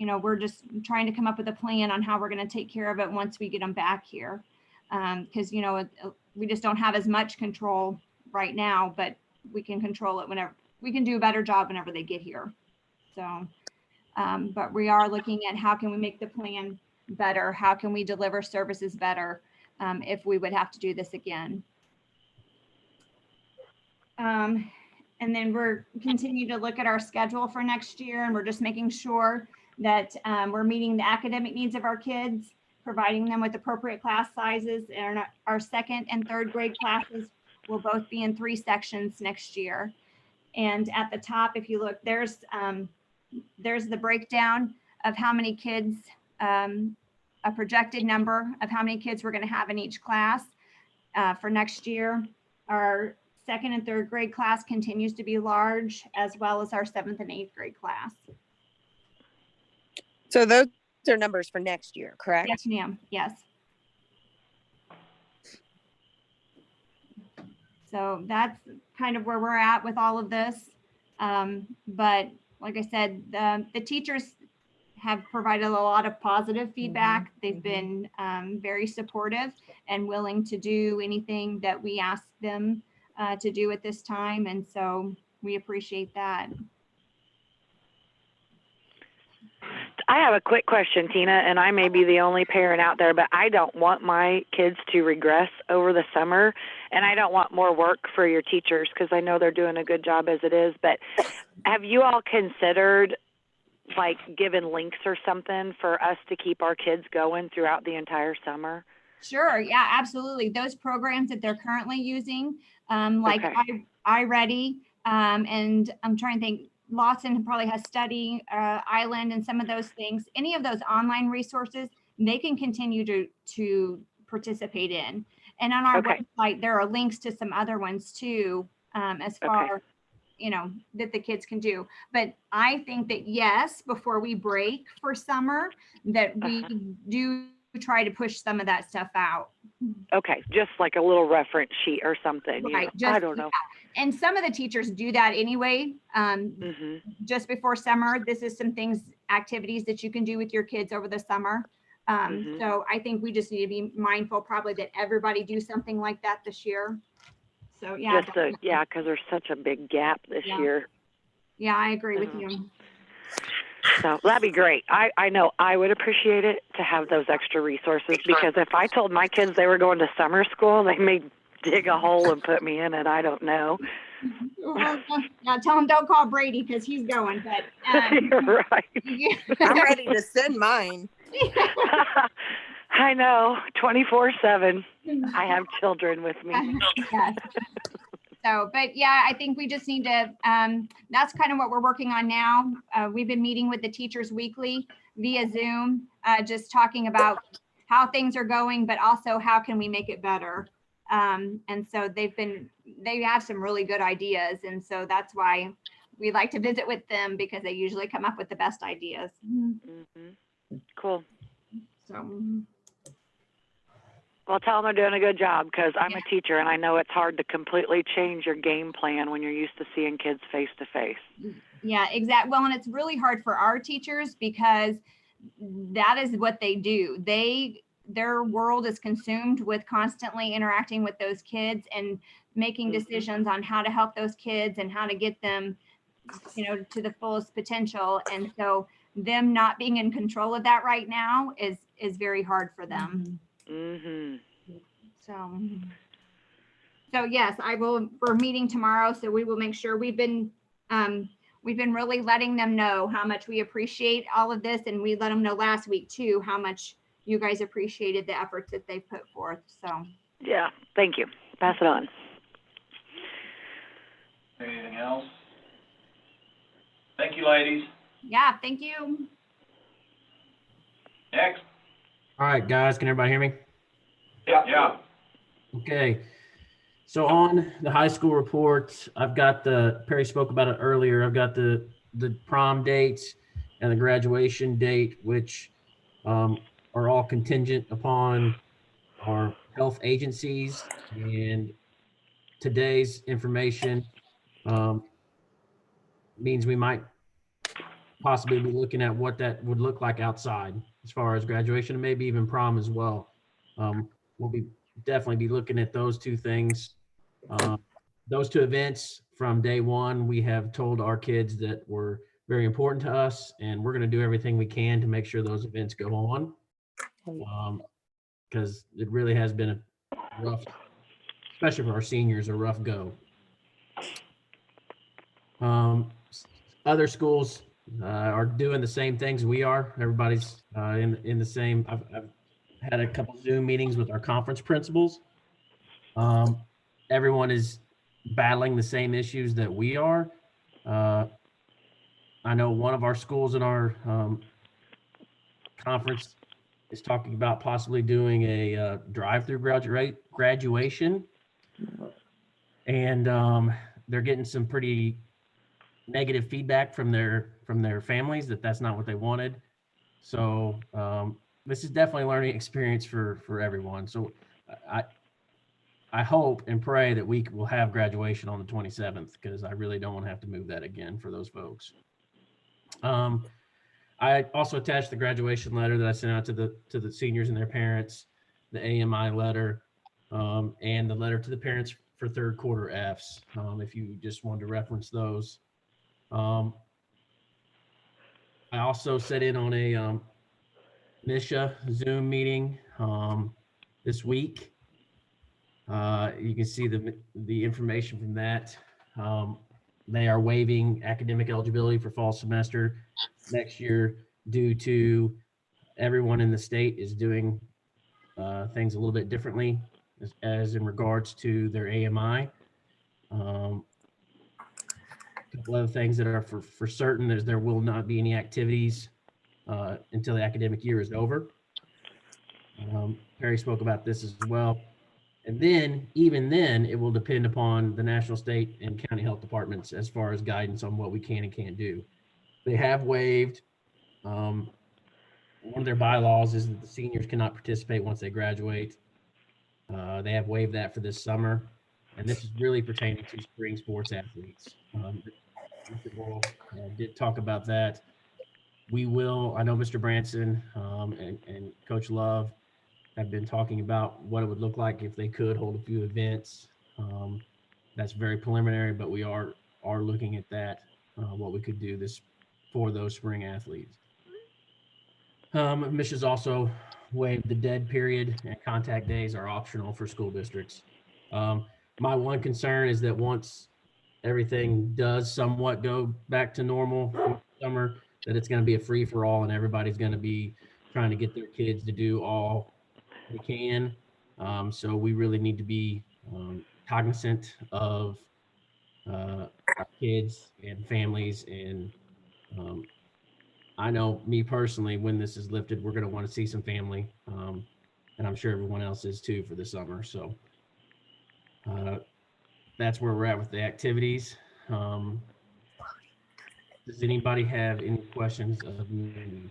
we're just trying to come up with a plan on how we're going to take care of it once we get them back here. Because, we just don't have as much control right now, but we can control it whenever, we can do a better job whenever they get here. So, but we are looking at how can we make the plan better? How can we deliver services better if we would have to do this again? And then we're continuing to look at our schedule for next year, and we're just making sure that we're meeting the academic needs of our kids, providing them with appropriate class sizes. And our second and third grade classes will both be in 3 sections next year. And at the top, if you look, there's the breakdown of how many kids, a projected number of how many kids we're going to have in each class for next year. Our second and third grade class continues to be large, as well as our 7th and 8th grade class. So those are numbers for next year, correct? Yes, ma'am. Yes. So that's kind of where we're at with all of this. But like I said, the teachers have provided a lot of positive feedback. They've been very supportive and willing to do anything that we ask them to do at this time. And so we appreciate that. I have a quick question, Tina, and I may be the only parent out there, but I don't want my kids to regress over the summer, and I don't want more work for your teachers because I know they're doing a good job as it is. But have you all considered like giving links or something for us to keep our kids going throughout the entire summer? Sure. Yeah, absolutely. Those programs that they're currently using, like Okay. iReady, and I'm trying to think, Lawson probably has Study Island and some of those things. Any of those online resources, they can continue to participate in. And on our website, there are links to some other ones too, as far, you know, that the kids can do. But I think that yes, before we break for summer, that we do try to push some of that stuff out. Okay, just like a little reference sheet or something. Right. I don't know. Yeah. And some of the teachers do that anyway. Just before summer, this is some things, activities that you can do with your kids over the summer. So I think we just need to be mindful probably that everybody do something like that this year. So yeah. Because there's such a big gap this year. Yeah, I agree with you. So that'd be great. I know I would appreciate it to have those extra resources, because if I told my kids they were going to summer school, they may dig a hole and put me in it. I don't know. Well, now tell them don't call Brady because he's going, but you're right. I'm ready to send mine. I know, 24/7. I have children with me. Yes. So, but yeah, I think we just need to, that's kind of what we're working on now. We've been meeting with the teachers weekly via Zoom, just talking about how things are going, but also how can we make it better. And so they have some really good ideas. And so that's why we like to visit with them, because they usually come up with the best ideas. Cool. So. Well, tell them they're doing a good job, because I'm a teacher and I know it's hard to completely change your game plan when you're used to seeing kids face to face. Yeah, exactly. Well, and it's really hard for our teachers because that is what they do. Their world is consumed with constantly interacting with those kids and making decisions on how to help those kids and how to get them, you know, to the fullest potential. And so them not being in control of that right now is very hard for them. So yes, we're meeting tomorrow, so we will make sure we've been really letting them know how much we appreciate all of this, and we let them know last week too how much you guys appreciated the efforts that they put forth. So yeah, thank you. Pass it on. Anything else? Thank you, ladies. yeah, thank you. Next. All right, guys, can everybody hear me? Yeah. Okay. So on the high school report, I've got Perry spoke about it earlier. I've got the prom dates and the graduation date, which are all contingent upon our health agencies, and today's information means we might possibly be looking at what that would look like outside as far as graduation and maybe even prom as well. We'll definitely be looking at those two things those two events from day one, we have told our kids that were very important to us, and we're going to do everything we can to make sure those events go on. Because it really has been a rough, especially for our seniors, a rough go. Other schools are doing the same things we are. Everybody's in the same. I've had a couple Zoom meetings with our conference principals. Everyone is battling the same issues that we are. I know one of our schools in our conference is talking about possibly doing a drive-through graduation, and they're getting some pretty negative feedback from their families that that's not what they wanted. So this is definitely a learning experience for everyone. So I hope and pray that we will have graduation on the 27th, because I really don't want to have to move that again for those folks. I also attached the graduation letter that I sent out to the seniors and their parents, the AMI letter, and the letter to the parents for third quarter Fs, if you just wanted to reference those. I also set in on a NISHA Zoom meeting this week. You can see the information from that. They are waiving academic eligibility for fall semester next year due to everyone in the state is doing things a little bit differently as in regards to their AMI. A couple other things that are for certain is there will not be any activities until the academic year is over. Perry spoke about this as well. And then, even then, it will depend upon the national, state, and county health departments as far as guidance on what we can and can't do. They have waived, one of their bylaws is that the seniors cannot participate once they graduate. They have waived that for this summer, and this is really pertaining to spring sports athletes. Mr. Boyle did talk about that. We will, I know Mr. Branson and Coach Love have been talking about what it would look like if they could hold a few events. That's very preliminary, but we are looking at that, what we could do for those spring athletes. MISHA's also waived the dead period, and contact days are optional for school districts. My one concern is that once everything does somewhat go back to normal for summer, that it's going to be a free for all, and everybody's going to be trying to get their kids to do all they can. So we really need to be cognizant of our kids and families. And I know me personally, when this is lifted, we're going to want to see some family. And I'm sure everyone else is too for the summer. So that's where we're at with the activities. Does anybody have any questions of me?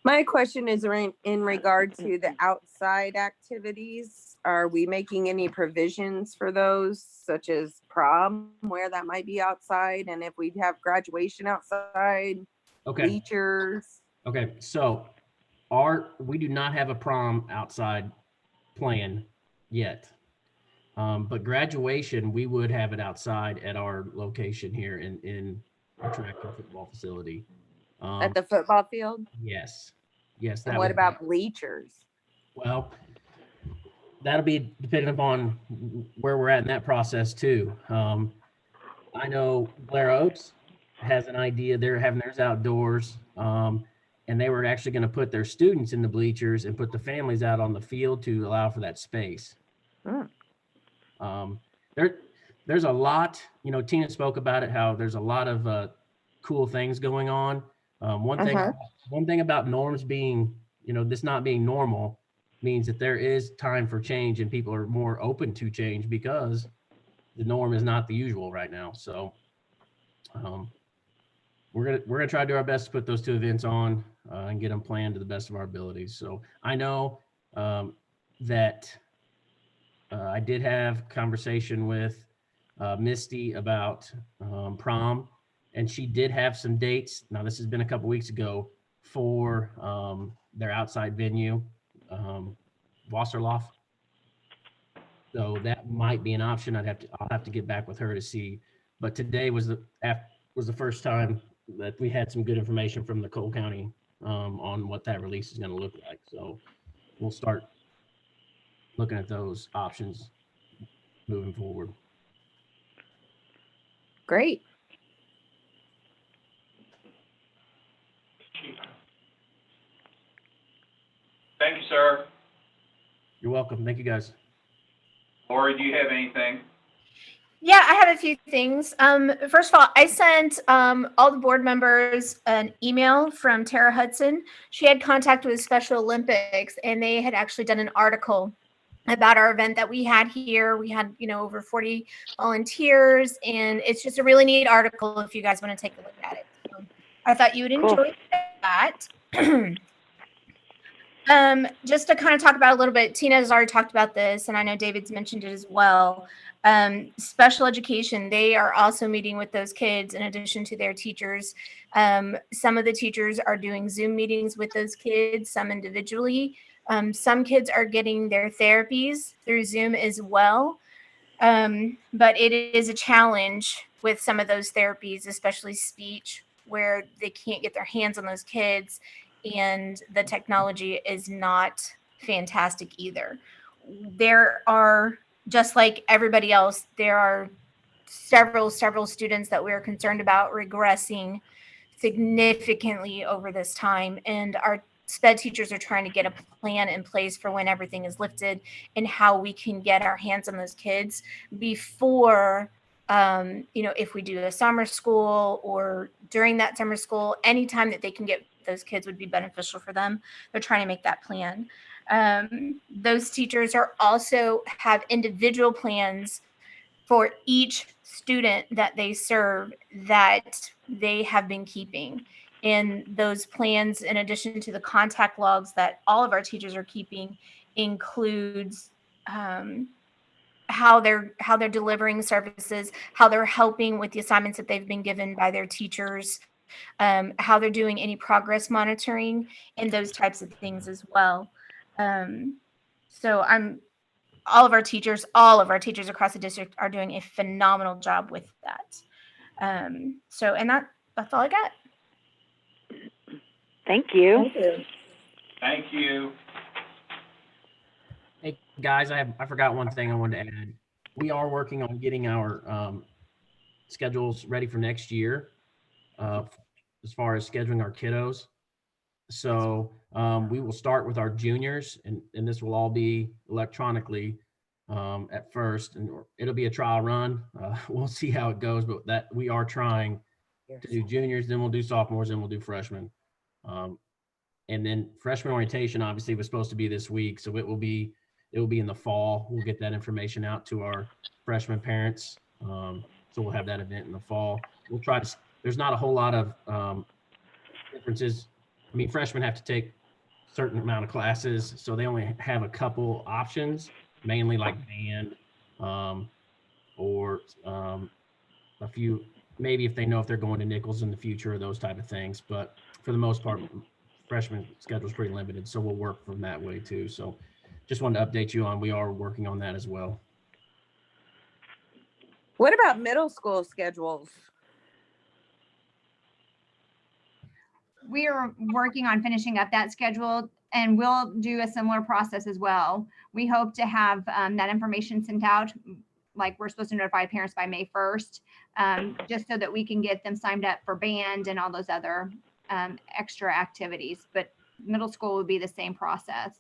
My question is in regard to the outside activities. Are we making any provisions for those, such as prom, where that might be outside? And if we have graduation outside, bleachers? Okay, so we do not have a prom outside plan yet. But graduation, we would have it outside at our location here in our track and football facility. At the football field? Yes. Yes. And what about bleachers? Well, that'll be dependent upon where we're at in that process too. I know Blair Oaks has an idea. They're having theirs outdoors. And they were actually going to put their students in the bleachers and put the families out on the field to allow for that space. There's a lot, Tina spoke about it, how there's a lot of cool things going on. One thing about norms being, this not being normal means that there is time for change, and people are more open to change because the norm is not the usual right now. So we're gonna try to do our best to put those two events on and get them planned to the best of our abilities. So I know that I did have conversation with Misty about prom, and she did have some dates. Now, this has been a couple weeks ago for their outside venue, Wasserloff. So that might be an option. I'll have to get back with her to see. But today was the first time that we had some good information from the Cole County on what that release is going to look like. So we'll start looking at those options moving forward. Great. Thank you, sir. You're welcome. Thank you, guys. Lori, do you have anything? Yeah, I have a few things. First of all, I sent all the board members an email from Tara Hudson. She had contact with Special Olympics, and they had actually done an article about our event that we had here. We had, over 40 volunteers, and it's just a really neat article if you guys want to take a look at it. So I thought you would enjoy that. Just to kind of talk about a little bit, Tina has already talked about this, and I know David's mentioned it as well. Special education, they are also meeting with those kids in addition to their teachers. Some of the teachers are doing Zoom meetings with those kids, some individually. Some kids are getting their therapies through Zoom as well. But it is a challenge with some of those therapies, especially speech, where they can't get their hands on those kids, and the technology is not fantastic either. There are, just like everybody else, there are several students that we're concerned about regressing significantly over this time, and our SPED teachers are trying to get a plan in place for when everything is lifted and how we can get our hands on those kids before, if we do a summer school or during that summer school, anytime that they can get those kids would be beneficial for them. They're trying to make that plan. Those teachers are also have individual plans for each student that they serve that they have been keeping. And those plans, in addition to the contact logs that all of our teachers are keeping, includes how they're delivering services, how they're helping with the assignments that they've been given by their teachers, how they're doing any progress monitoring, and those types of things as well. So all of our teachers across the district are doing a phenomenal job with that. That's all I got. Thank you. Thank you. Hey, guys, I forgot one thing I wanted to add. We are working on getting our schedules ready for next year as far as scheduling our kiddos. So we will start with our juniors, and this will all be electronically at first, and it'll be a trial run. We'll see how it goes, but that we are trying to do juniors, then we'll do sophomores, then we'll do freshmen. And then freshman orientation obviously was supposed to be this week, so it will be in the fall. We'll get that information out to our freshman parents. So we'll have that event in the fall. We'll try to. There's not a whole lot of differences. I mean, freshmen have to take a certain amount of classes, so they only have a couple options, mainly like band or a few. Maybe if they know if they're going to Nichols in the future or those type of things, but for the most part, freshman schedule is pretty limited, so we'll work from that way too. So just wanted to update you on, we are working on that as well. What about middle school schedules? We are working on finishing up that schedule, and we'll do a similar process as well. We hope to have that information sent out, like we're supposed to notify parents by May 1st, just so that we can get them signed up for band and all those other extra activities. But middle school will be the same process.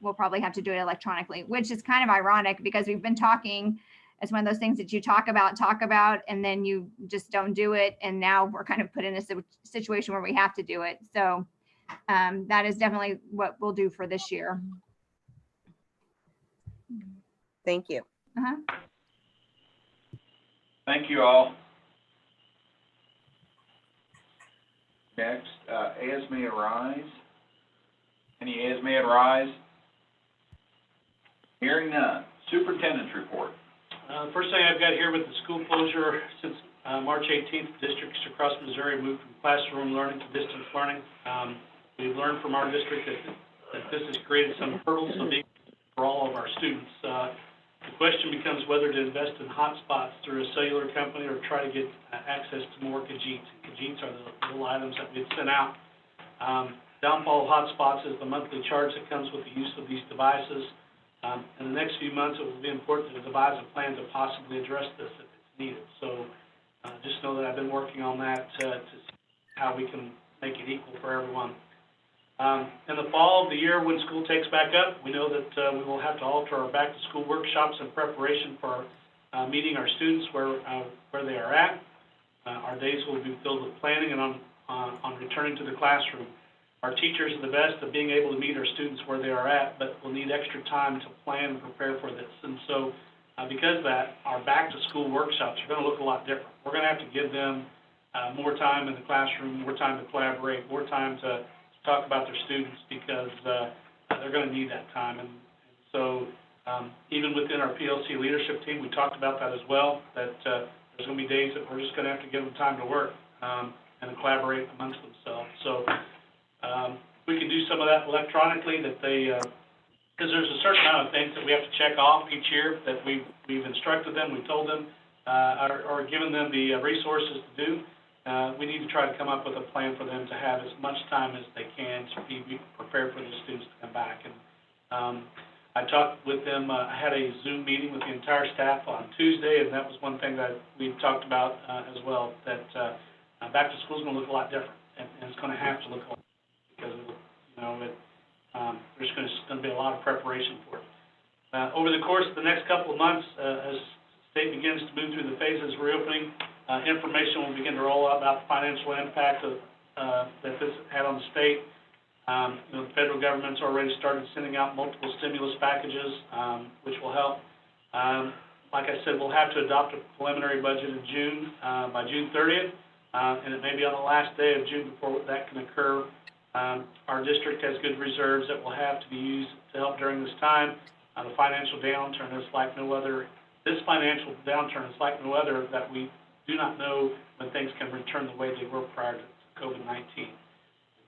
We'll probably have to do it electronically, which is kind of ironic because we've been talking. It's one of those things that you talk about, and then you just don't do it. And now we're kind of put in a situation where we have to do it. So that is definitely what we'll do for this year. Thank you. Thank you all. Next, ASME Arise. Any ASME Arise? Hearing none. Superintendent's report. First thing I've got here with the school closure since March 18th, districts across Missouri moved from classroom learning to distance learning. We've learned from our district that this has created some hurdles for all of our students. The question becomes whether to invest in hotspots through a cellular company or try to get access to more Kajits. And Kajits are the little items that we'd sent out. Downfall of hotspots is the monthly charge that comes with the use of these devices. In the next few months, it will be important to devise a plan to possibly address this if it's needed. So just know that I've been working on that to see how we can make it equal for everyone. In the fall of the year, when school takes back up, we know that we will have to alter our back-to-school workshops in preparation for meeting our students where they are at. Our days will be filled with planning and on returning to the classroom. Our teachers are the best at being able to meet our students where they are at, but will need extra time to plan and prepare for this. And so because of that, our back-to-school workshops are going to look a lot different. We're going to have to give them more time in the classroom, more time to collaborate, more time to talk about their students, because they're going to need that time. And so even within our PLC leadership team, we talked about that as well, that there's going to be days that we're just going to have to give them time to work and collaborate amongst themselves. So we can do some of that electronically, that they, because there's a certain amount of things that we have to check off each year that we've instructed them, we've told them, or given them the resources to do. We need to try to come up with a plan for them to have as much time as they can to be prepared for the students to come back. And I talked with them, I had a Zoom meeting with the entire staff on Tuesday, and that was one thing that we talked about as well, that back to school is going to look a lot different, and it's going to have to look a lot different, because there's going to be a lot of preparation for it. Over the course of the next couple of months, as the state begins to move through the phases of reopening, information will begin to roll out about the financial impact of, that this had on the state. The federal government's already started sending out multiple stimulus packages, which will help. Like I said, we'll have to adopt a preliminary budget in June, by June 30th, and it may be on the last day of June before that can occur. Our district has good reserves that will have to be used to help during this time. The financial downturn is like no other. This financial downturn is like no other that we do not know when things can return the way they were prior to COVID-19.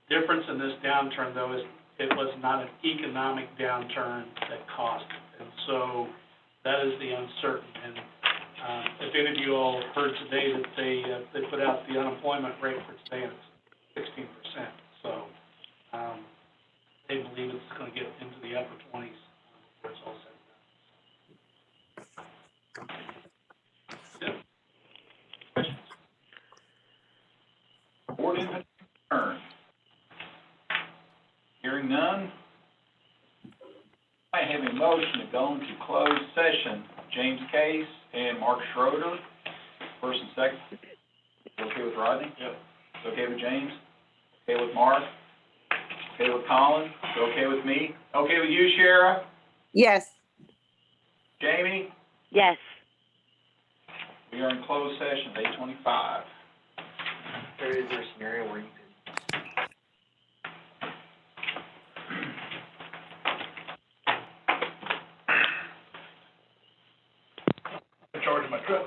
The difference in this downturn, though, is it was not an economic downturn that caused it. And so that is the uncertain. And if any of you all heard today that they put out the unemployment rate for today, and it's 16%. So they believe it's going to get into the upper 20s before it's all said and done. Board input adjourned. Hearing none, I have a motion to go into closed session. James Case and Mark Schroeder, first and second. Okay with Rodney? Yep. It's okay with James? Okay with Mark? Okay with Colin? It's okay with me? Okay with you, Shara? Yes. Jamie? Yes. We are in closed session, 8:25. Is there a scenario where you could I charge my truck.